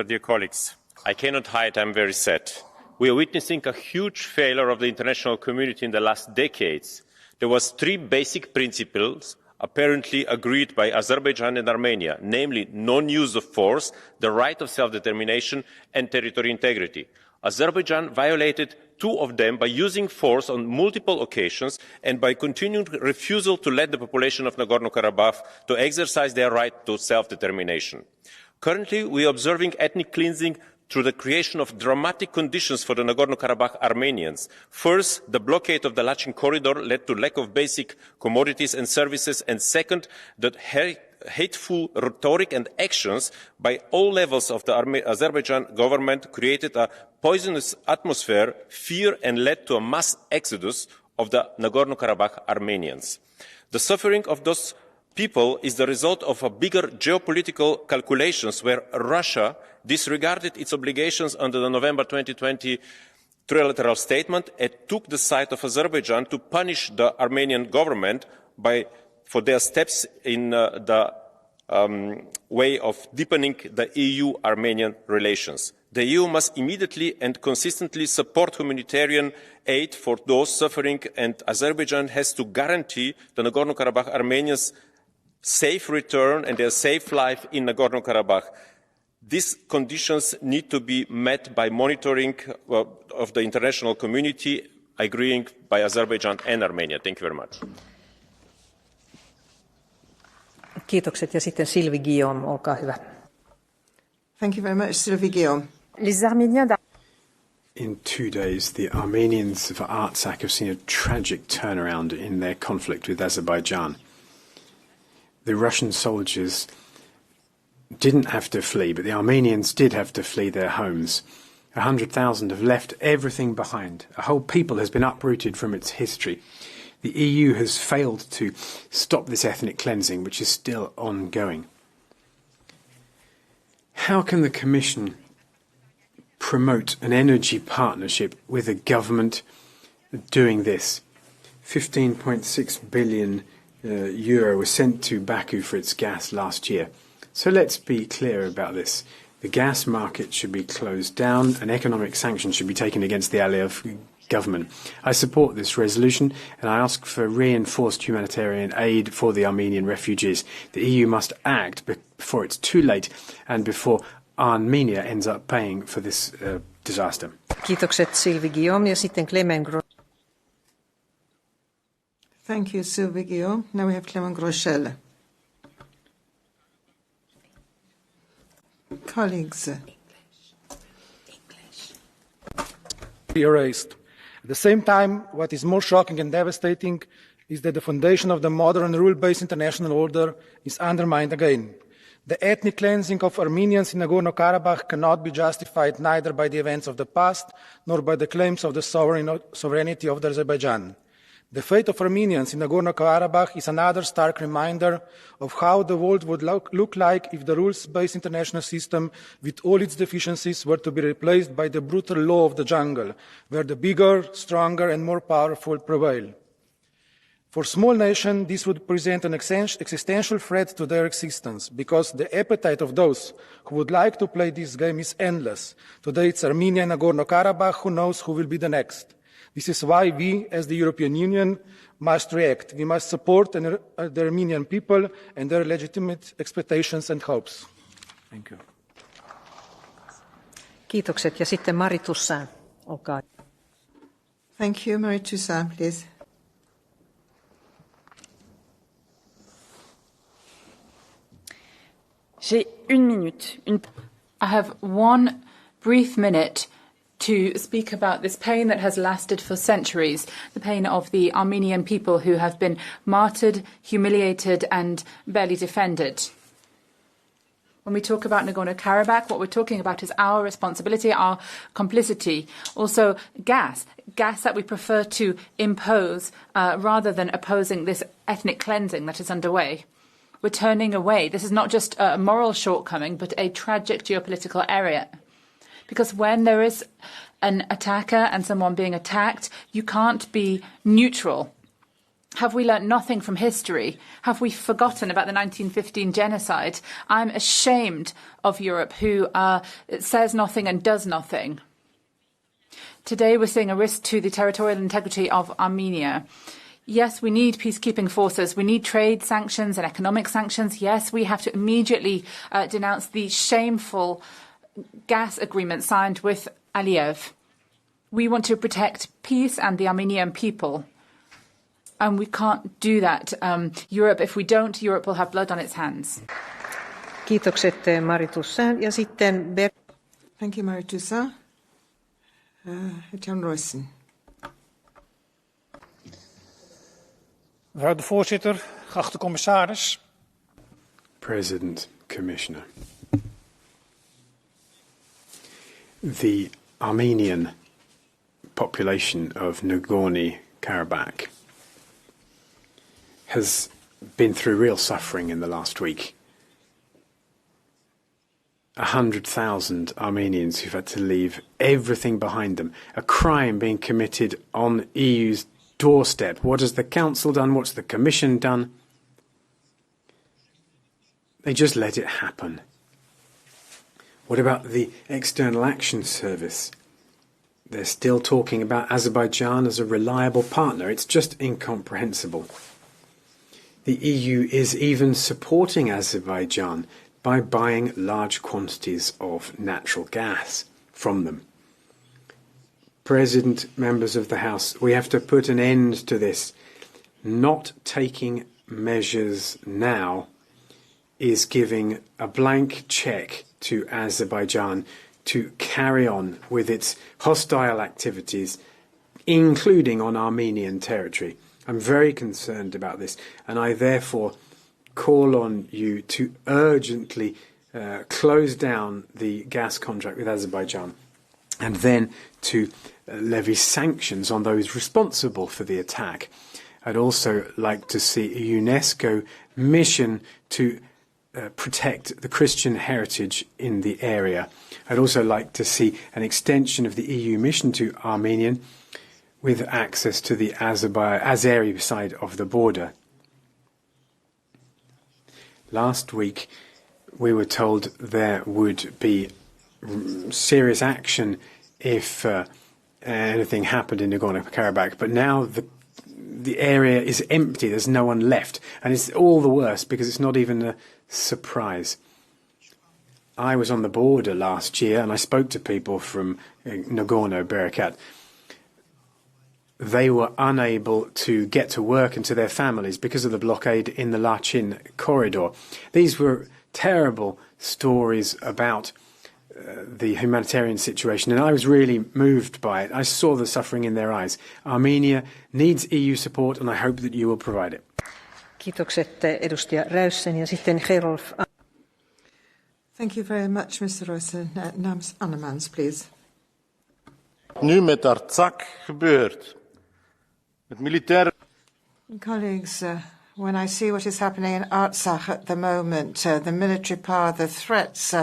Dear colleagues, I cannot hide I'm very sad. We are witnessing a huge failure of the international community in the last decades. There was 3 basic principles apparently agreed by Azerbaijan and Armenia, namely non-use of force, the right of self-determination and territorial integrity. Azerbaijan violated two of them by using force on multiple occasions and by continuing refusal to let the population of Nagorno-Karabakh to exercise their right to self-determination. Currently, we are observing ethnic cleansing through the creation of dramatic conditions for the Nagorno-Karabakh Armenians. First, the blockade of the Lachin corridor led to lack of basic commodities and services, and second, the hateful rhetoric and actions by all levels of the Azerbaijan government created a poisonous atmosphere, fear, and led to a mass exodus of the Nagorno-Karabakh Armenians. The suffering of those people is the result of a bigger geopolitical calculations where Russia disregarded its obligations under the November 2020 trilateral statement and took the side of Azerbaijan to punish the Armenian government for their steps in the way of deepening the EU-Armenian relations. The EU must immediately and consistently support humanitarian aid for those suffering, and Azerbaijan has to guarantee the Nagorno-Karabakh Armenians safe return and their safe life in Nagorno-Karabakh. These conditions need to be met by monitoring of the international community, agreeing by Azerbaijan and Armenia. Thank you very much. Kiitokset ja sitten Sylvie Guillaume, olkaa hyvä. Thank you very much, Sylvie Guillaume. In 2 days, the Armenians of Artsakh have seen a tragic turnaround in their conflict with Azerbaijan. The Russian soldiers didn't have to flee, but the Armenians did have to flee their homes. 100,000 have left everything behind. A whole people has been uprooted from its history. The EU has failed to stop this ethnic cleansing, which is still ongoing. How can the Commission promote an energy partnership with a government doing this? 15.6 billion euro was sent to Baku for its gas last year. So let's be clear about this. The gas market should be closed down and economic sanctions should be taken against the Aliyev government. I support this resolution and I ask for reinforced humanitarian aid for the Armenian refugees. The EU must act before it's too late and before Armenia ends up paying for this disaster. Kiitokset Sylvie Guillaume ja sitten Clement Gros. Thank you, Sylvie Guillaume. Now we have Clement Groschel. Colleagues. Erased. At the same time, what is more shocking and devastating is that the foundation of the modern rule-based international order is undermined again. The ethnic cleansing of Armenians in Nagorno-Karabakh cannot be justified neither by the events of the past nor by the claims of the sovereignty of Azerbaijan. The fate of Armenians in Nagorno-Karabakh is another stark reminder of how the world would look like if the rules-based international system, with all its deficiencies, were to be replaced by the brutal law of the jungle, where the bigger, stronger and more powerful prevail. For small nations, this would present an existential threat to their existence, because the appetite of those who would like to play this game is endless. Today it's Armenia and Nagorno-Karabakh, who knows who will be the next. This is why we, as the European Union, must react. We must support the Armenian people and their legitimate expectations and hopes. Thank you. Kiitokset. Ja sitten Marie Toussaint, olkaa. Thank you, Marie Toussaint, please. J'ai 1 minute. I have 1 brief minute to speak about this pain that has lasted for centuries, the pain of the Armenian people who have been martyred, humiliated and barely defended. When we talk about Nagorno-Karabakh, what we're talking about is our responsibility, our complicity. Also gas that we prefer to impose rather than opposing this ethnic cleansing that is underway. We're turning away. This is not just a moral shortcoming, but a tragic geopolitical area. Because when there is an attacker and someone being attacked, you can't be neutral. Have we learnt nothing from history? Have we forgotten about the 1915 genocide? I'm ashamed of Europe, who says nothing and does nothing. Today we're seeing a risk to the territorial integrity of Armenia. Yes, we need peacekeeping forces. We need trade sanctions and economic sanctions. Yes, we have to immediately denounce the shameful gas agreement signed with Aliyev. We want to protect peace and the Armenian people. And we can't do that. Europe, if we don't, Europe will have blood on its hands. Kiitokset Mari Toussaint. Ja sitten Thank you, Mari Toussaint. John Royson. Mevrouw de voorzitter, geachte commissaris. President, Commissioner. The Armenian population of Nagorno-Karabakh has been through real suffering in the last week. 100,000 Armenians who've had to leave everything behind them. A crime being committed on EU's doorstep. What has the Council done? What's the Commission done? They just let it happen. What about the External Action Service? They're still talking about Azerbaijan as a reliable partner. It's just incomprehensible. The EU is even supporting Azerbaijan by buying large quantities of natural gas from them. President, members of the House, we have to put an end to this. Not taking measures now is giving a blank cheque to Azerbaijan to carry on with its hostile activities, including on Armenian territory. I'm very concerned about this, and I therefore call on you to urgently close down the gas contract with Azerbaijan and then to levy sanctions on those responsible for the attack. I'd also like to see a UNESCO mission to protect the Christian heritage in the area. I'd also like to see an extension of the EU mission to Armenian with access to the Azeri side of the border. Last week, we were told there would be serious action if anything happened in Nagorno-Karabakh, but now the area is empty. There's no one left, and it's all the worse because it's not even a surprise. I was on the border last year, and I spoke to people from Nagorno-Karabakh. They were unable to get to work and to their families because of the blockade in the Lachin corridor. These were terrible stories about the humanitarian situation, and I was really moved by it. I saw the suffering in their eyes. Armenia needs EU support, and I hope that you will provide it. Kiitokset edustaja Räyssen ja sitten Gerolf. Thank you very much, Mr. Royson. Namens Annemans, please. Nu met Artsakh gebeurt. Met militaire... Colleagues, when I see what is happening in Artsakh at the moment, the military power, the threats,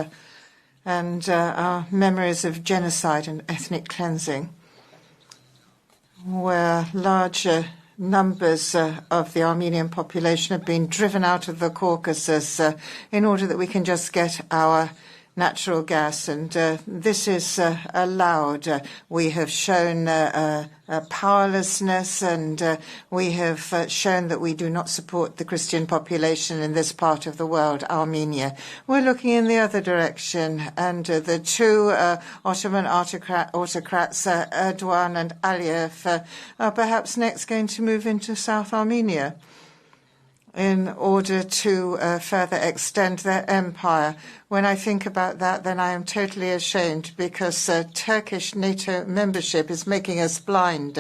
and our memories of genocide and ethnic cleansing, where large numbers of the Armenian population have been driven out of the Caucasus in order that we can just get our natural gas, and this is allowed. We have shown powerlessness, and we have shown that we do not support the Christian population in this part of the world, Armenia. We're looking in the other direction, and the two Ottoman autocrats, Erdogan and Aliyev, are perhaps next going to move into South Armenia in order to further extend their empire. When I think about that, then I am totally ashamed, because Turkish NATO membership is making us blind.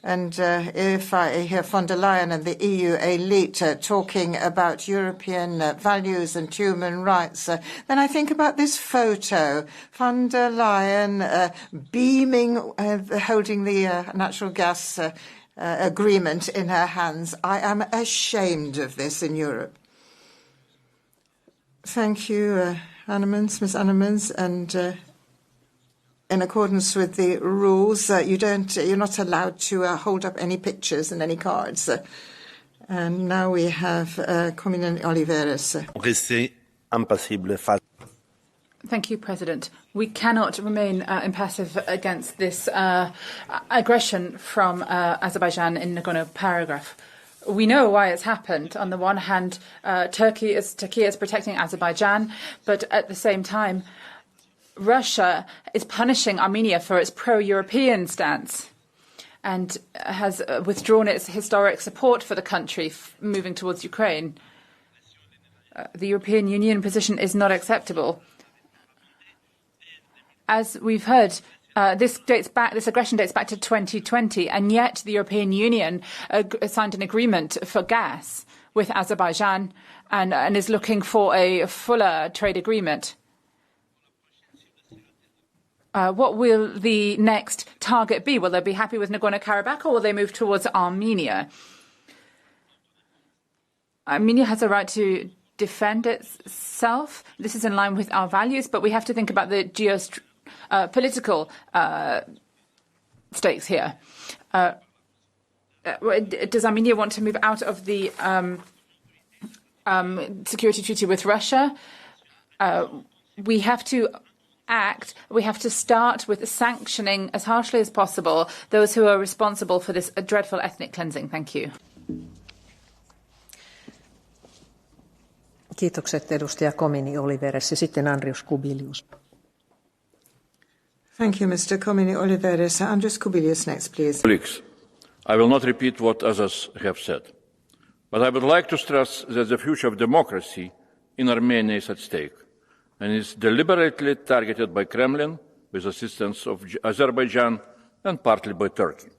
And if I hear von der Leyen and the EU elite talking about European values and human rights, then I think about this photo, von der Leyen beaming, holding the natural gas agreement in her hands. I am ashamed of this in Europe. Thank you, Ms. Annemans, and in accordance with the rules, you're not allowed to hold up any pictures and any cards. And now we have Communion Oliveres. Thank you, President. We cannot remain impassive against this aggression from Azerbaijan in Nagorno-Karabakh. We know why it's happened. On the one hand, Turkey is protecting Azerbaijan, but at the same time, Russia is punishing Armenia for its pro-European stance and has withdrawn its historic support for the country moving towards Ukraine. The European Union position is not acceptable. As we've heard, this aggression dates back to 2020, and yet the European Union signed an agreement for gas with Azerbaijan and is looking for a fuller trade agreement. What will the next target be? Will they be happy with Nagorno-Karabakh, or will they move towards Armenia? Armenia has a right to defend itself. This is in line with our values, but we have to think about the geopolitical stakes here. Does Armenia want to move out of the security treaty with Russia? We have to act. We have to start with sanctioning as harshly as possible those who are responsible for this dreadful ethnic cleansing. Thank you. Kiitokset edustaja Komini Oliveres ja sitten Andrius Kubilius. Thank you, Mr. Komini Oliveres. Andrius Kubilius next, please. Colleagues, I will not repeat what others have said, but I would like to stress that the future of democracy in Armenia is at stake and is deliberately targeted by Kremlin with assistance of Azerbaijan and partly by Turkey.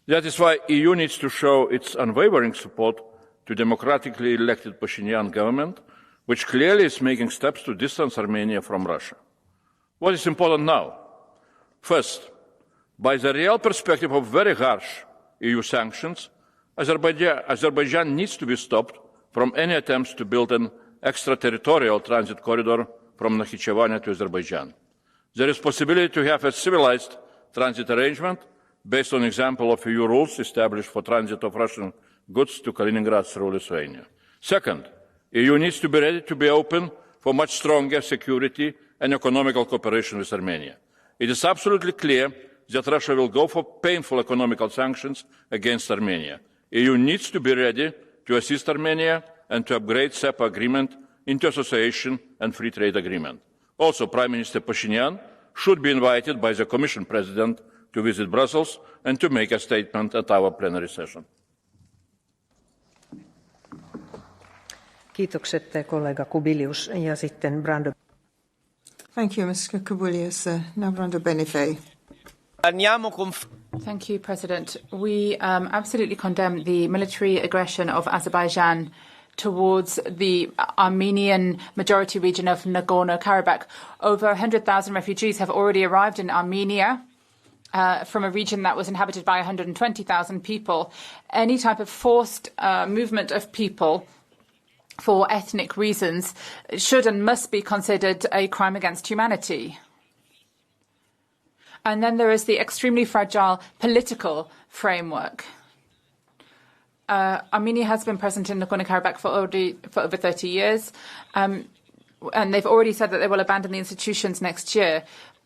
That is why the EU needs to show its unwavering support to democratically elected Pashinyan government, which clearly is making steps to distance Armenia from Russia. What is important now? First, by the real perspective of very harsh EU sanctions, Azerbaijan needs to be stopped from any attempts to build an extraterritorial transit corridor from Nakhchivan to Azerbaijan. There is possibility to have a civilized transit arrangement based on example of EU rules established for transit of Russian goods to Kaliningrad through Lithuania. Second, EU needs to be ready to be open for much stronger security and economical cooperation with Armenia. It is absolutely clear that Russia will go for painful economical sanctions against Armenia. EU needs to be ready to assist Armenia and to upgrade SEPA agreement into association and free trade agreement. Also, Prime Minister Pashinyan should be invited by the Commission President to visit Brussels and to make a statement at our plenary session. Kiitokset kollega Kubilius ja sitten Brando. Thank you, Mr. Kubilius. Now Brando Benifei. Thank you, President. We absolutely condemn the military aggression of Azerbaijan towards the Armenian majority region of Nagorno-Karabakh. Over 100,000 refugees have already arrived in Armenia from a region that was inhabited by 120,000 people. Any type of forced movement of people for ethnic reasons should and must be considered a crime against humanity. And then there is the extremely fragile political framework. Armenia has been present in Nagorno-Karabakh for over 30 years, and they've already said that they will abandon the institutions next year.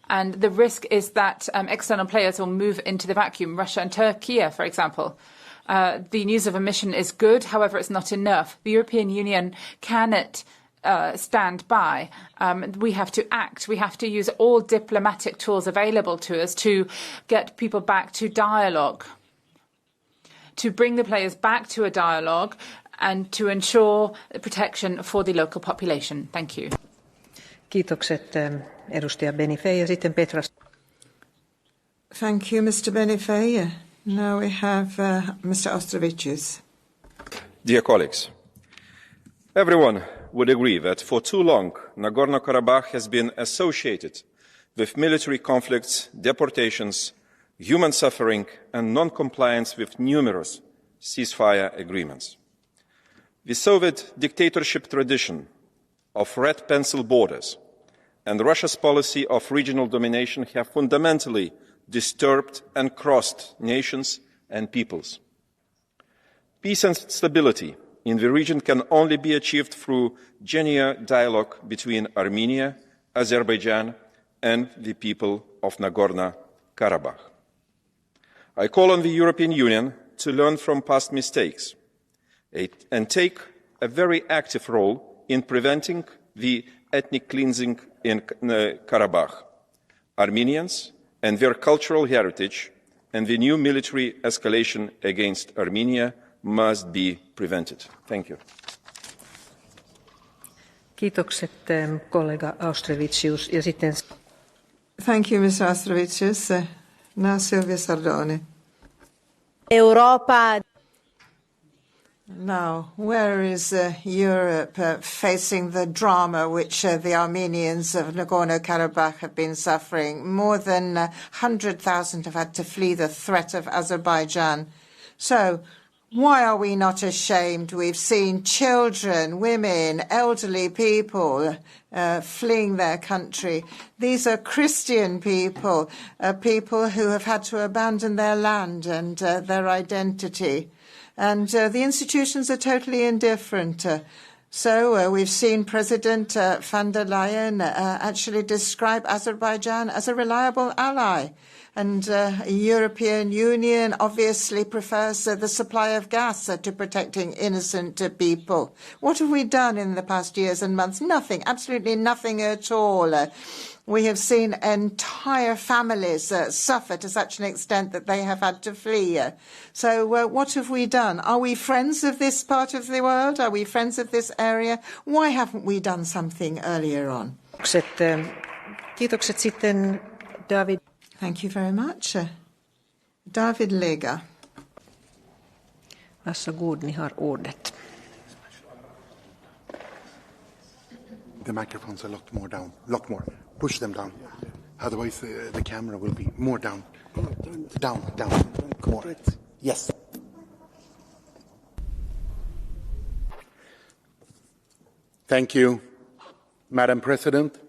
And the risk is that external players will move into the vacuum, Russia and Turkey, for example. The news of a mission is good, however, it's not enough. The European Union cannot stand by. We have to act. We have to use all diplomatic tools available to us to get people back to dialogue, to bring the players back to a dialogue and to ensure protection for the local population. Thank you. Kiitokset edustaja Benifei ja sitten Petras. Thank you, Mr. Benifei. Now we have Mr. Ostrovicius. Dear colleagues, everyone would agree that for too long Nagorno-Karabakh has been associated with military conflicts, deportations, human suffering and non-compliance with numerous ceasefire agreements. The Soviet dictatorship tradition of red pencil borders and Russia's policy of regional domination have fundamentally disturbed and crossed nations and peoples. Peace and stability in the region can only be achieved through genuine dialogue between Armenia, Azerbaijan and the people of Nagorno-Karabakh. I call on the European Union to learn from past mistakes and take a very active role in preventing the ethnic cleansing in Karabakh, Armenians and their cultural heritage, and the new military escalation against Armenia must be prevented. Thank you. Kiitokset kollega Austrevicius ja sitten Thank you, Mr. Austrevicius. Now Silvia Sardone. Europa. Now, where is Europe facing the drama which the Armenians of Nagorno-Karabakh have been suffering? More than 100,000 have had to flee the threat of Azerbaijan. So, why are we not ashamed? We've seen children, women, elderly people fleeing their country. These are Christian people, people who have had to abandon their land and their identity. And the institutions are totally indifferent. So we've seen President van der Leyen actually describe Azerbaijan as a reliable ally. And the European Union obviously prefers the supply of gas to protecting innocent people. What have we done in the past years and months? Nothing, absolutely nothing at all. We have seen entire families suffer to such an extent that they have had to flee. So what have we done? Are we friends of this part of the world? Are we friends of this area? Why haven't we done something earlier on? Kiitokset sitten David. Thank you very much. David Lega. Varsågod, ni har ordet. The microphones are locked more down. Lock more. Push them down. Otherwise, the camera will be more down. Down. More. Yes. Thank you, Madam President.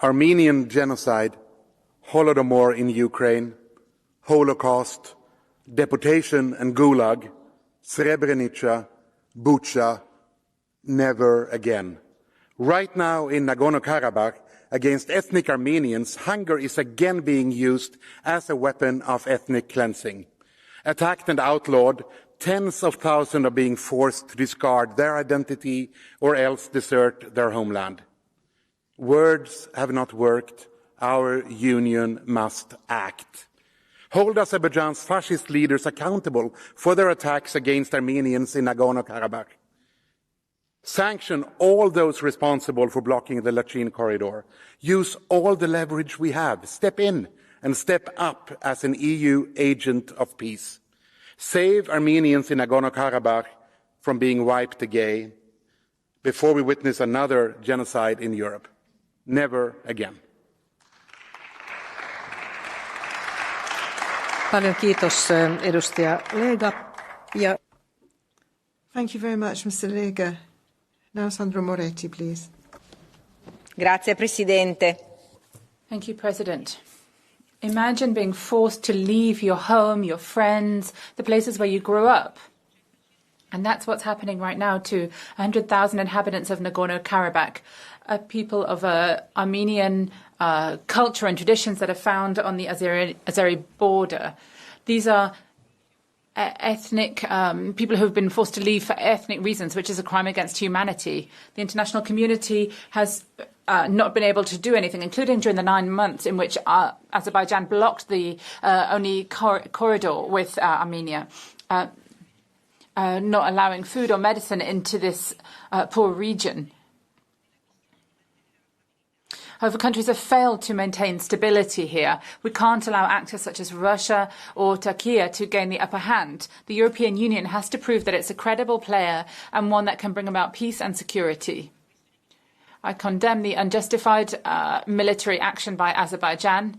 Armenian genocide, Holodomor in Ukraine, Holocaust, deportation and Gulag, Srebrenica, Bucha, never again. Right now in Nagorno-Karabakh, against ethnic Armenians, hunger is again being used as a weapon of ethnic cleansing. Attacked and outlawed, tens of thousands are being forced to discard their identity or else desert their homeland. Words have not worked. Our union must act. Hold Azerbaijan's fascist leaders accountable for their attacks against Armenians in Nagorno-Karabakh. Sanction all those responsible for blocking the Lachin corridor. Use all the leverage we have. Step in and step up as an EU agent of peace. Save Armenians in Nagorno-Karabakh from being wiped again before we witness another genocide in Europe. Never again. Paljon kiitos, edustaja Lega. Ja... Thank you very much, Mr. Lega. Now, Sandra Moretti, please. Grazie, Presidente. Thank you, President. Imagine being forced to leave your home, your friends, the places where you grew up. And that's what's happening right now to 100,000 inhabitants of Nagorno-Karabakh, a people of Armenian culture and traditions that are found on the Azeri border. These are ethnic people who have been forced to leave for ethnic reasons, which is a crime against humanity. The international community has not been able to do anything, including during the 9 months in which Azerbaijan blocked the only corridor with Armenia, not allowing food or medicine into this poor region. However, countries have failed to maintain stability here. We can't allow actors such as Russia or Turkey to gain the upper hand. The European Union has to prove that it's a credible player and one that can bring about peace and security. I condemn the unjustified military action by Azerbaijan,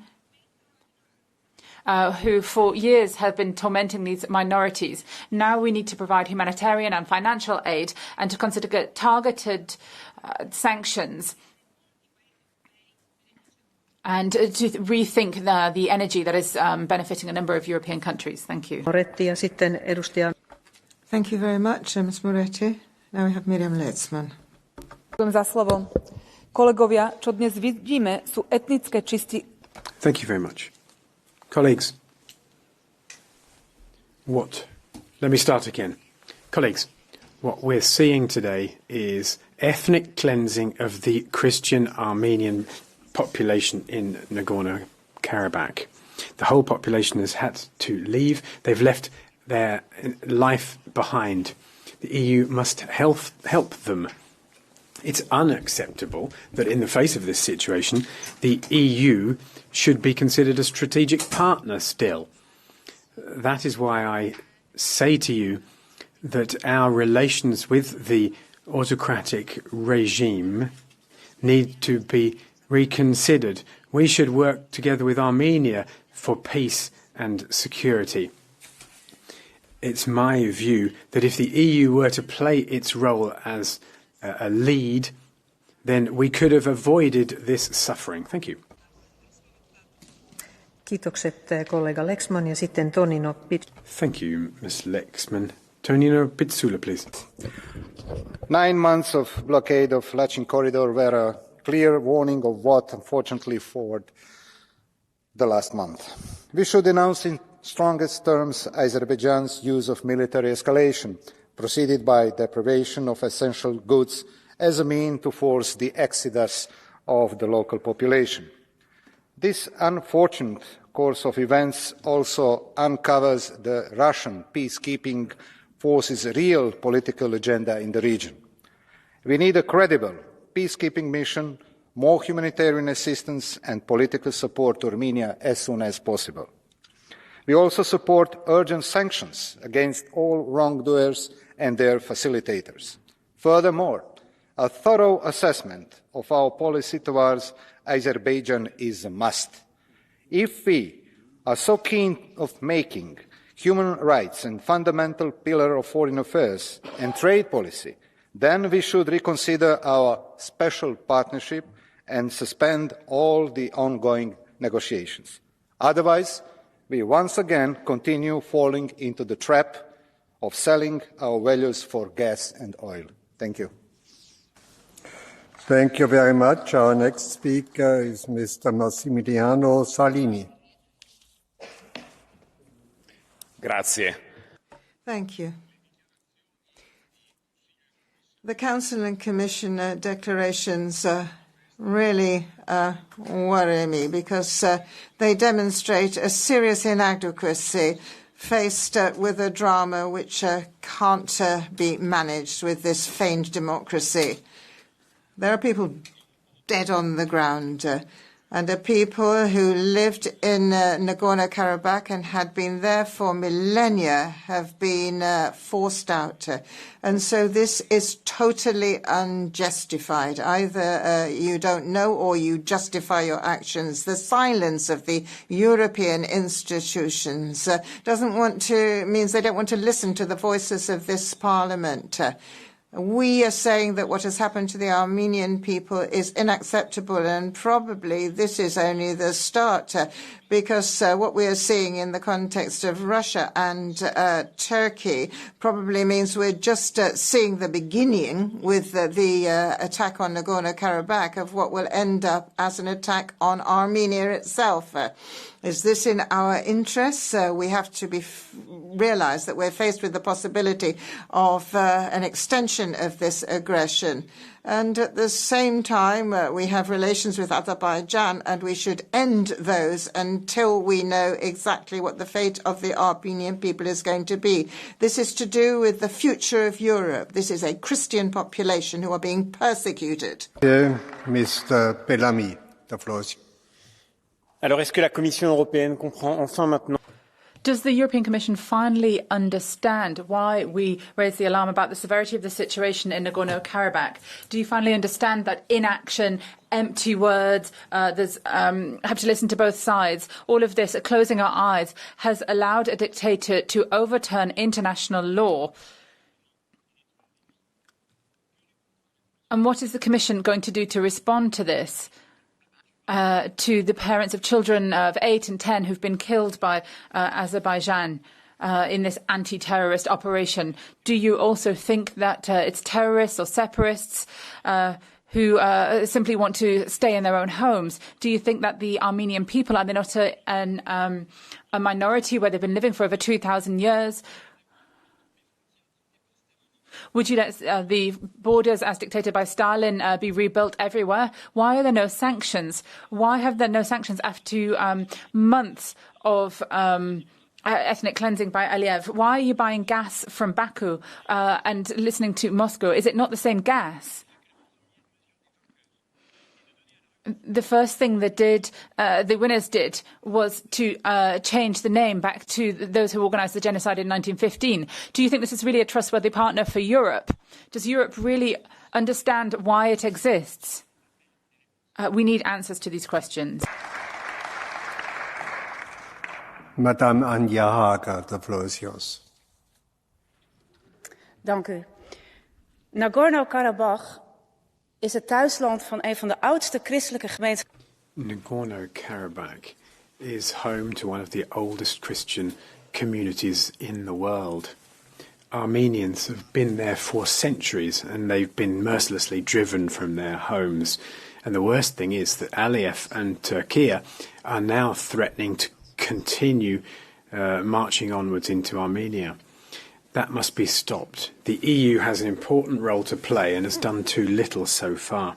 who for years have been tormenting these minorities. Now we need to provide humanitarian and financial aid and to consider targeted sanctions and to rethink the energy that is benefiting a number of European countries. Thank you. Thank you very much, Ms. Moretti. Now we have Miriam Letzman. Ďakujem za slovo. Kolegovia, čo dnes vidíme, sú etnické čistky. Thank you very much. Colleagues, let me start again. Colleagues, what we're seeing today is ethnic cleansing of the Christian Armenian population in Nagorno-Karabakh. The whole population has had to leave. They've left their life behind. The EU must help them. It's unacceptable that in the face of this situation, the EU should be considered a strategic partner still. That is why I say to you that our relations with the autocratic regime need to be reconsidered. We should work together with Armenia for peace and security. It's my view that if the EU were to play its role as a lead, then we could have avoided this suffering. Thank you. Kiitokset kollega Lexman ja sitten Tonino Pitsula. Thank you, Ms. Lexman. Tonino Pitsula, please. 9 months of blockade of Lachin corridor were a clear warning of what unfortunately followed the last month. We should denounce in strongest terms Azerbaijan's use of military escalation, preceded by deprivation of essential goods as a means to force the exodus of the local population. This unfortunate course of events also uncovers the Russian peacekeeping forces' real political agenda in the region. We need a credible peacekeeping mission, more humanitarian assistance and political support to Armenia as soon as possible. We also support urgent sanctions against all wrongdoers and their facilitators. Furthermore, a thorough assessment of our policy towards Azerbaijan is a must. If we are so keen of making human rights a fundamental pillar of foreign affairs and trade policy, then we should reconsider our special partnership and suspend all the ongoing negotiations. Otherwise, we once again continue falling into the trap of selling our values for gas and oil. Thank you. Thank you very much. Our next speaker is Mr. Massimiliano Salini. Grazie. Thank you. The Council and Commission declarations really worry me because they demonstrate a serious inadequacy faced with a drama which can't be managed with this feigned democracy. There are people dead on the ground, and the people who lived in Nagorno-Karabakh and had been there for millennia have been forced out. And so this is totally unjustified. Either you don't know or you justify your actions. The silence of the European institutions means they don't want to listen to the voices of this Parliament. We are saying that what has happened to the Armenian people is unacceptable, and probably this is only the start, because what we are seeing in the context of Russia and Turkey probably means we're just seeing the beginning with the attack on Nagorno-Karabakh of what will end up as an attack on Armenia itself. Is this in our interests? We have to realize that we're faced with the possibility of an extension of this aggression. And at the same time, we have relations with Azerbaijan, and we should end those until we know exactly what the fate of the Armenian people is going to be. This is to do with the future of Europe. This is a Christian population who are being persecuted. Mr. Bellamy, the floor is yours. Alors, est-ce que la Commission européenne comprend enfin maintenant? Does the European Commission finally understand why we raise the alarm about the severity of the situation in Nagorno-Karabakh? Do you finally understand that inaction, empty words, have to listen to both sides, all of this, closing our eyes, has allowed a dictator to overturn international law? And what is the Commission going to do to respond to this? To the parents of children of 8 and 10 who've been killed by Azerbaijan in this anti-terrorist operation. Do you also think that it's terrorists or separatists who simply want to stay in their own homes? Do you think that the Armenian people, are they not a minority where they've been living for over 2,000 years? Would you let the borders, as dictated by Stalin, be rebuilt everywhere? Why are there no sanctions? Why have there no sanctions after months of ethnic cleansing by Aliyev? Why are you buying gas from Baku and listening to Moscow? Is it not the same gas? The first thing that the winners did was to change the name back to those who organised the genocide in 1915. Do you think this is really a trustworthy partner for Europe? Does Europe really understand why it exists? We need answers to these questions. Madame Anja Hager, the floor is yours. Dank u. Nagorno-Karabakh is het thuisland van een van de oudste christelijke gemeenschappen. Nagorno-Karabakh is home to one of the oldest Christian communities in the world. Armenians have been there for centuries and they've been mercilessly driven from their homes. And the worst thing is that Aliyev and Turkey are now threatening to continue marching onwards into Armenia. That must be stopped. The EU has an important role to play and has done too little so far.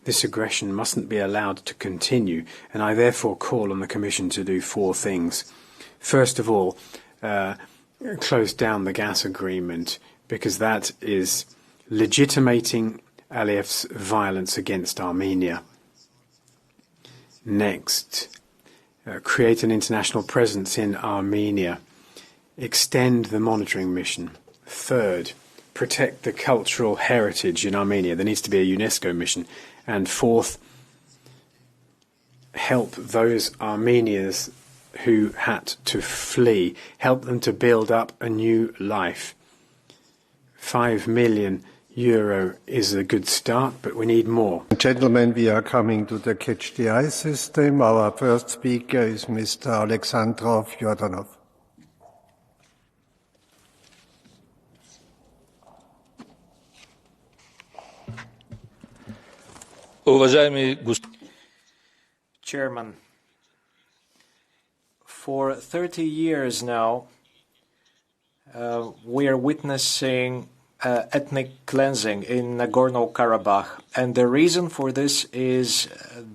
This aggression mustn't be allowed to continue, and I therefore call on the Commission to do 4 things. First of all, close down the gas agreement, because that is legitimating Aliyev's violence against Armenia. Next, create an international presence in Armenia. Extend the monitoring mission. Third, protect the cultural heritage in Armenia. There needs to be a UNESCO mission. And fourth, help those Armenians who had to flee. Help them to build up a new life. €5 million is a good start, but we need more. Gentlemen, we are coming to the Catch the Eye system. Our first speaker is Mr. Alexandrov Yordanov. Chairman, for 30 years now, we are witnessing ethnic cleansing in Nagorno-Karabakh, and the reason for this is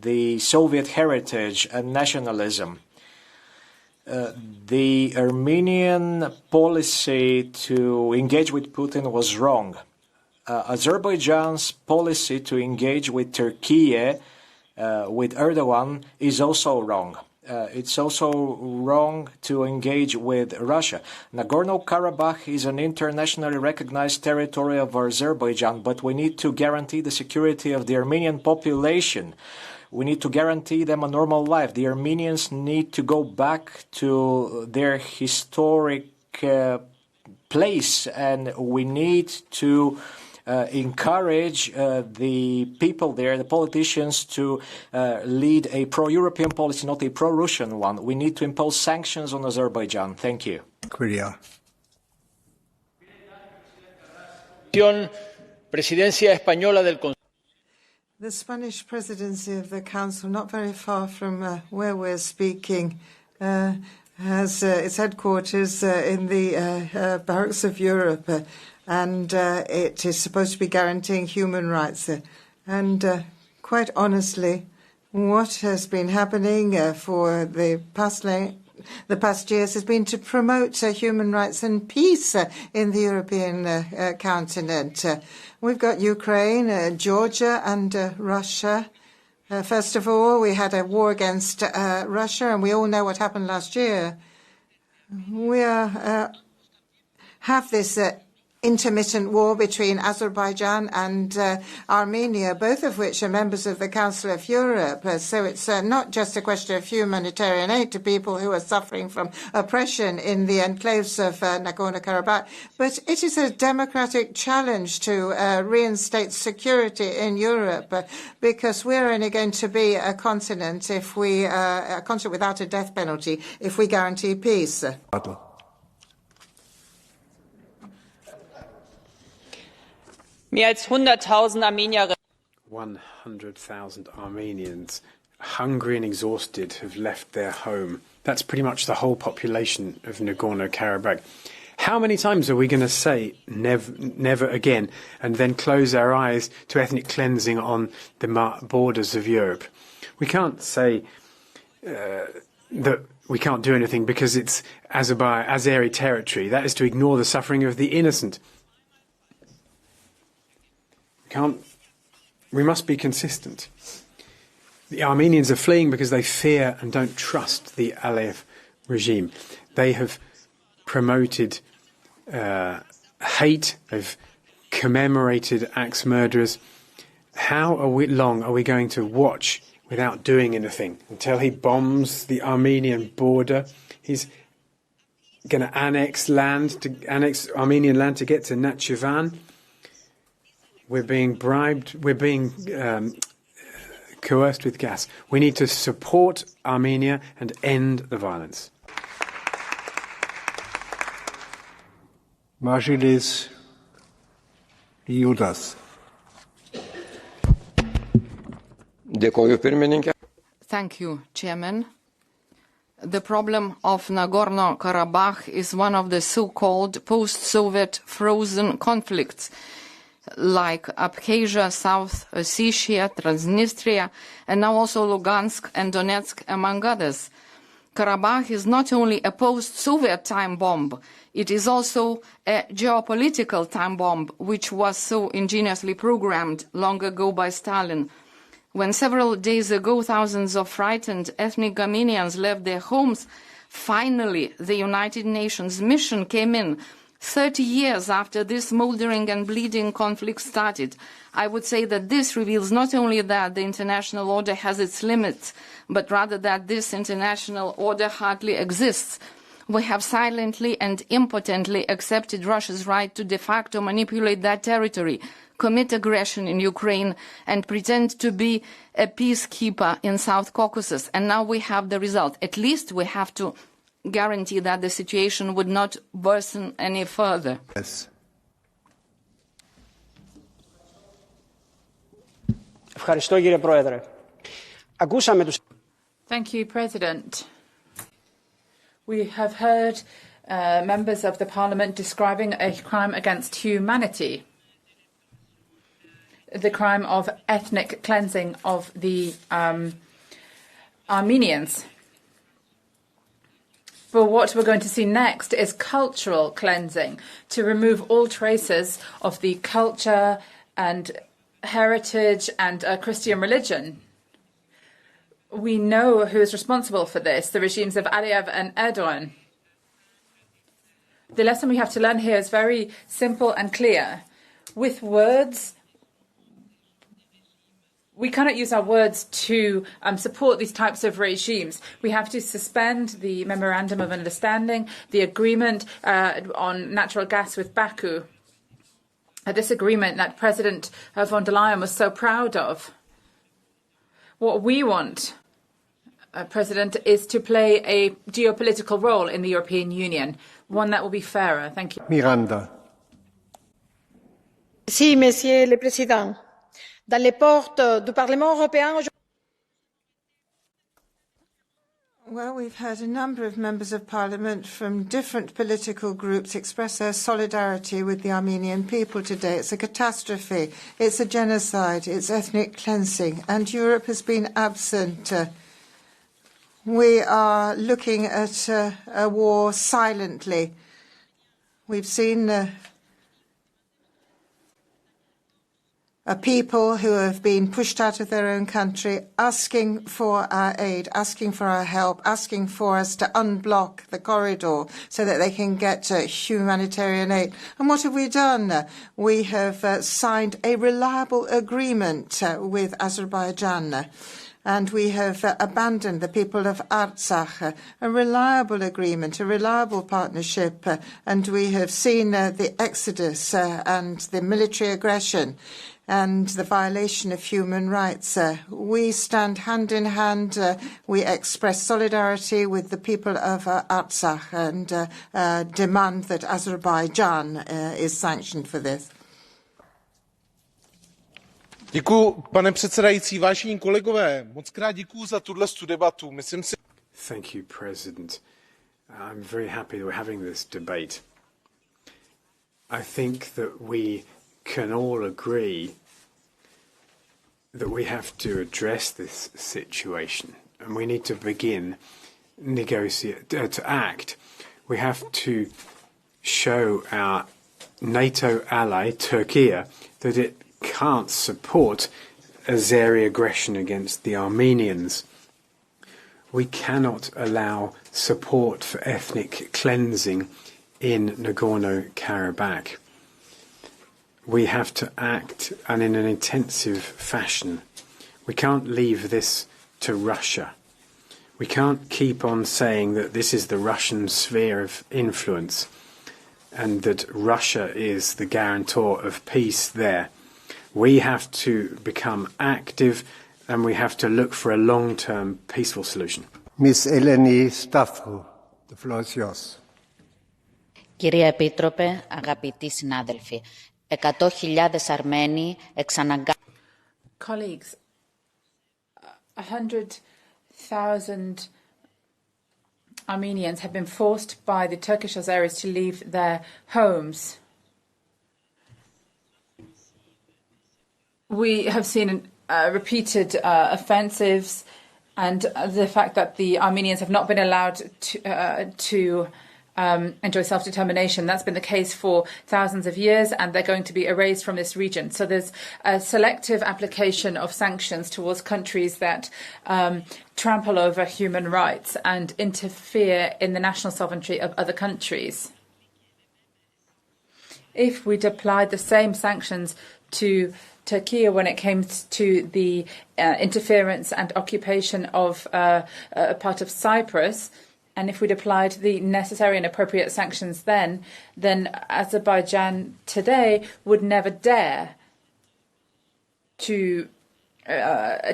the Soviet heritage and nationalism. The Armenian policy to engage with Putin was wrong. Azerbaijan's policy to engage with Turkey, with Erdogan, is also wrong. It's also wrong to engage with Russia. Nagorno-Karabakh is an internationally recognized territory of Azerbaijan, but we need to guarantee the security of the Armenian population. We need to guarantee them a normal life. The Armenians need to go back to their historic place, and we need to encourage the people there, the politicians, to lead a pro-European policy, not a pro-Russian one. We need to impose sanctions on Azerbaijan. Thank you. The Spanish Presidency of the Council, not very far from where we're speaking, has its headquarters in the barracks of Europe. And it is supposed to be guaranteeing human rights. And quite honestly, what has been happening for the past years has been to promote human rights and peace in the European continent. We've got Ukraine, Georgia, and Russia. First of all, we had a war against Russia, and we all know what happened last year. We have this intermittent war between Azerbaijan and Armenia, both of which are members of the Council of Europe. So it's not just a question of humanitarian aid to people who are suffering from oppression in the enclaves of Nagorno-Karabakh, but it is a democratic challenge to reinstate security in Europe, because we're only going to be a continent if we a continent without a death penalty if we guarantee peace. Mehr als 100.000 Armenier. 100,000 Armenians, hungry and exhausted, have left their home. That's pretty much the whole population of Nagorno-Karabakh. How many times are we going to say never again and then close our eyes to ethnic cleansing on the borders of Europe? We can't say that we can't do anything because it's Azeri territory. That is to ignore the suffering of the innocent. We must be consistent. The Armenians are fleeing because they fear and don't trust the Aliyev regime. They have promoted hate. They've commemorated axe murderers. How long are we going to watch without doing anything until he bombs the Armenian border? He's going to annex Armenian land to get to Nakhchivan. We're being bribed. We're being coerced with gas. We need to support Armenia and end the violence. Margilis Judas. Thank you, Chairman. The problem of Nagorno-Karabakh is one of the so-called post-Soviet frozen conflicts, like Abkhazia, South Ossetia, Transnistria, and now also Lugansk and Donetsk, among others. Karabakh is not only a post-Soviet time bomb, it is also a geopolitical time bomb, which was so ingeniously programmed long ago by Stalin. When several days ago thousands of frightened ethnic Armenians left their homes, finally the United Nations mission came in, 30 years after this smoldering and bleeding conflict started. I would say that this reveals not only that the international order has its limits, but rather that this international order hardly exists. We have silently and impotently accepted Russia's right to de facto manipulate that territory, commit aggression in Ukraine, and pretend to be a peacekeeper in South Caucasus. And now we have the result. At least we have to guarantee that the situation would not worsen any further. Yes. Thank you, President. We have heard members of the Parliament describing a crime against humanity, the crime of ethnic cleansing of the Armenians. But what we're going to see next is cultural cleansing, to remove all traces of the culture and heritage and Christian religion. We know who is responsible for this, the regimes of Aliyev and Erdogan. The lesson we have to learn here is very simple and clear. With words, we cannot use our words to support these types of regimes. We have to suspend the Memorandum of Understanding, the agreement on natural gas with Baku, this agreement that President von der Leyen was so proud of. What we want, President, is to play a geopolitical role in the European Union, one that will be fairer. Thank you. Miranda. Si, Monsieur le Président. Dans les portes du Parlement européen. Well, we've heard a number of members of parliament from different political groups express their solidarity with the Armenian people today. It's a catastrophe. It's a genocide. It's ethnic cleansing. And Europe has been absent. We are looking at a war silently. We've seen a people who have been pushed out of their own country, asking for our aid, asking for our help, asking for us to unblock the corridor so that they can get humanitarian aid. And what have we done? We have signed a reliable agreement with Azerbaijan. And we have abandoned the people of Artsakh, a reliable agreement, a reliable partnership, and we have seen the exodus and the military aggression and the violation of human rights. We stand hand in hand. We express solidarity with the people of Artsakh and demand that Azerbaijan is sanctioned for this. Děkuji, pane předsedající, vážení kolegové, moc krát děkuji za tuto debatu. Myslím si. Thank you, President. I'm very happy that we're having this debate. I think that we can all agree that we have to address this situation, and we need to begin to act. We have to show our NATO ally, Turkey, that it can't support Azeri aggression against the Armenians. We cannot allow support for ethnic cleansing in Nagorno-Karabakh. We have to act, and in an intensive fashion. We can't leave this to Russia. We can't keep on saying that this is the Russian sphere of influence and that Russia is the guarantor of peace there. We have to become active, and we have to look for a long-term peaceful solution. Ms. Eleni Stavro, the floor is yours. Κυρία Επίτροπε, αγαπητοί συνάδελφοι, 100,000 Αρμένοι εξαναγκάστηκαν. Colleagues, 100,000 Armenians have been forced by the Turkish Azeris to leave their homes. We have seen repeated offensives, and the fact that the Armenians have not been allowed to enjoy self-determination. That's been the case for thousands of years, and they're going to be erased from this region. So there's a selective application of sanctions towards countries that trample over human rights and interfere in the national sovereignty of other countries. If we'd applied the same sanctions to Turkey when it came to the interference and occupation of a part of Cyprus, and if we'd applied the necessary and appropriate sanctions then Azerbaijan today would never dare to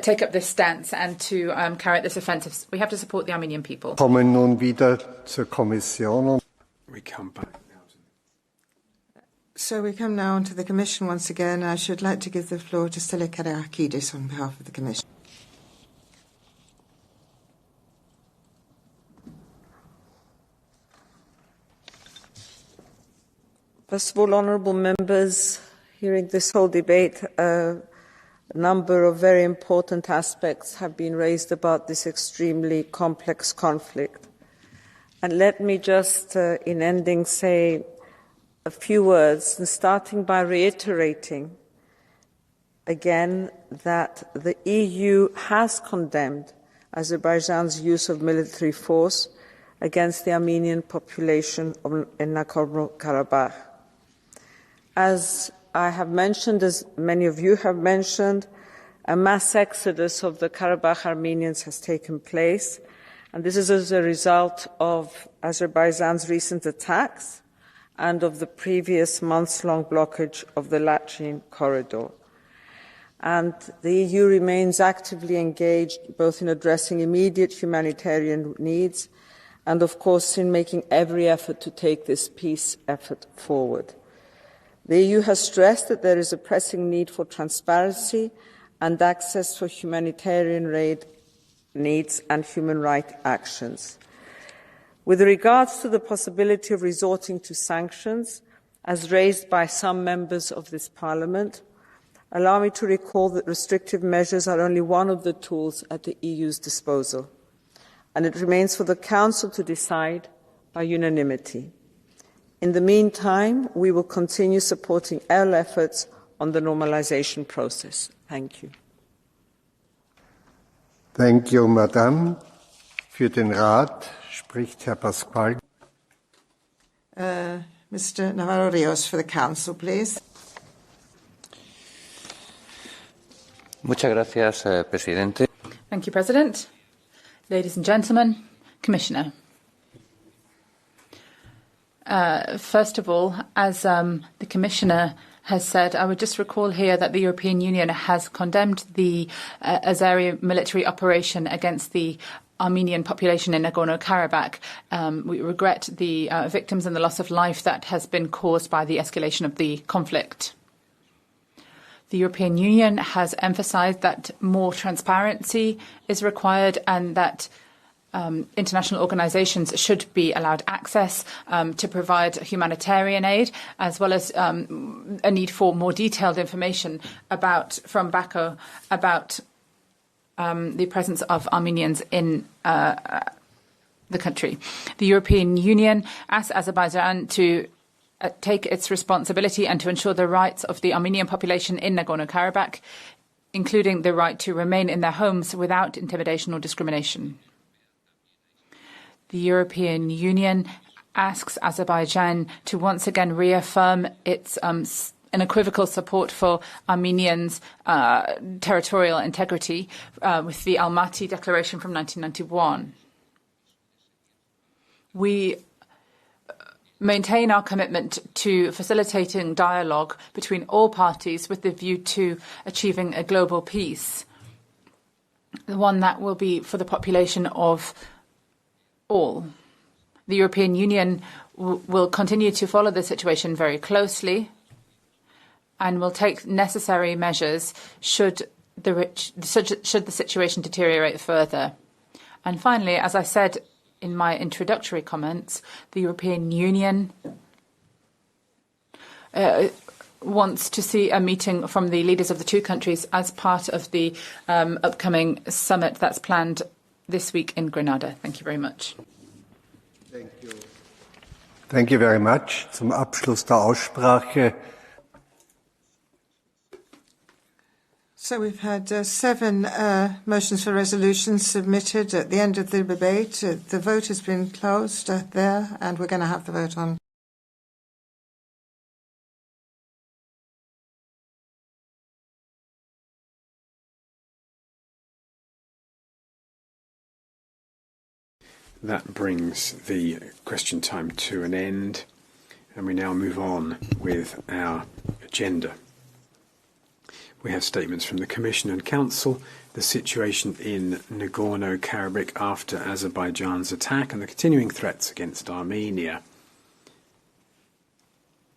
take up this stance and to carry out this offensive. We have to support the Armenian people. Kommen nun wieder zur Kommission. We come back. So we come now on to the Commission once again. I should like to give the floor to Stella Kyriakidis on behalf of the Commission. First of all, honourable members, hearing this whole debate, a number of very important aspects have been raised about this extremely complex conflict. And let me just, in ending, say a few words, and starting by reiterating again that the EU has condemned Azerbaijan's use of military force against the Armenian population in Nagorno-Karabakh. As I have mentioned, as many of you have mentioned, a mass exodus of the Karabakh Armenians has taken place, and this is as a result of Azerbaijan's recent attacks and of the previous months-long blockage of the Latchin corridor. And the EU remains actively engaged both in addressing immediate humanitarian needs and, of course, in making every effort to take this peace effort forward. The EU has stressed that there is a pressing need for transparency and access for humanitarian aid needs and human rights actions. With regards to the possibility of resorting to sanctions, as raised by some members of this Parliament, allow me to recall that restrictive measures are only one of the tools at the EU's disposal, and it remains for the Council to decide by unanimity. In the meantime, we will continue supporting all efforts on the normalisation process. Thank you. Thank you, Madam. Für den Rat spricht Herr Pascual. Mr. Navarro-Rios for the Council, please. Muchas gracias, Presidente. Thank you, President. Ladies and gentlemen, Commissioner. First of all, as the Commissioner has said, I would just recall here that the European Union has condemned the Azeri military operation against the Armenian population in Nagorno-Karabakh. We regret the victims and the loss of life that has been caused by the escalation of the conflict. The European Union has emphasised that more transparency is required and that international organisations should be allowed access to provide humanitarian aid, as well as a need for more detailed information from Baku about the presence of Armenians in the country. The European Union asks Azerbaijan to take its responsibility and to ensure the rights of the Armenian population in Nagorno-Karabakh, including the right to remain in their homes without intimidation or discrimination. The European Union asks Azerbaijan to once again reaffirm its unequivocal support for Armenians' territorial integrity with the Almaty Declaration from 1991. We maintain our commitment to facilitating dialogue between all parties with the view to achieving a global peace, one that will be for the population of all. The European Union will continue to follow the situation very closely and will take necessary measures should the situation deteriorate further. And finally, as I said in my introductory comments, the European Union wants to see a meeting from the leaders of the two countries as part of the upcoming summit that's planned this week in Grenada. Thank you very much. Thank you. Thank you very much. Zum Abschluss der Aussprache. So we've had 7 motions for resolutions submitted at the end of the debate. The vote has been closed there, and we're going to have the vote on. That brings the question time to an end, and we now move on with our agenda. We have statements from the Commission and Council, the situation in Nagorno-Karabakh after Azerbaijan's attack, and the continuing threats against Armenia.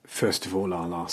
First of all, I'll ask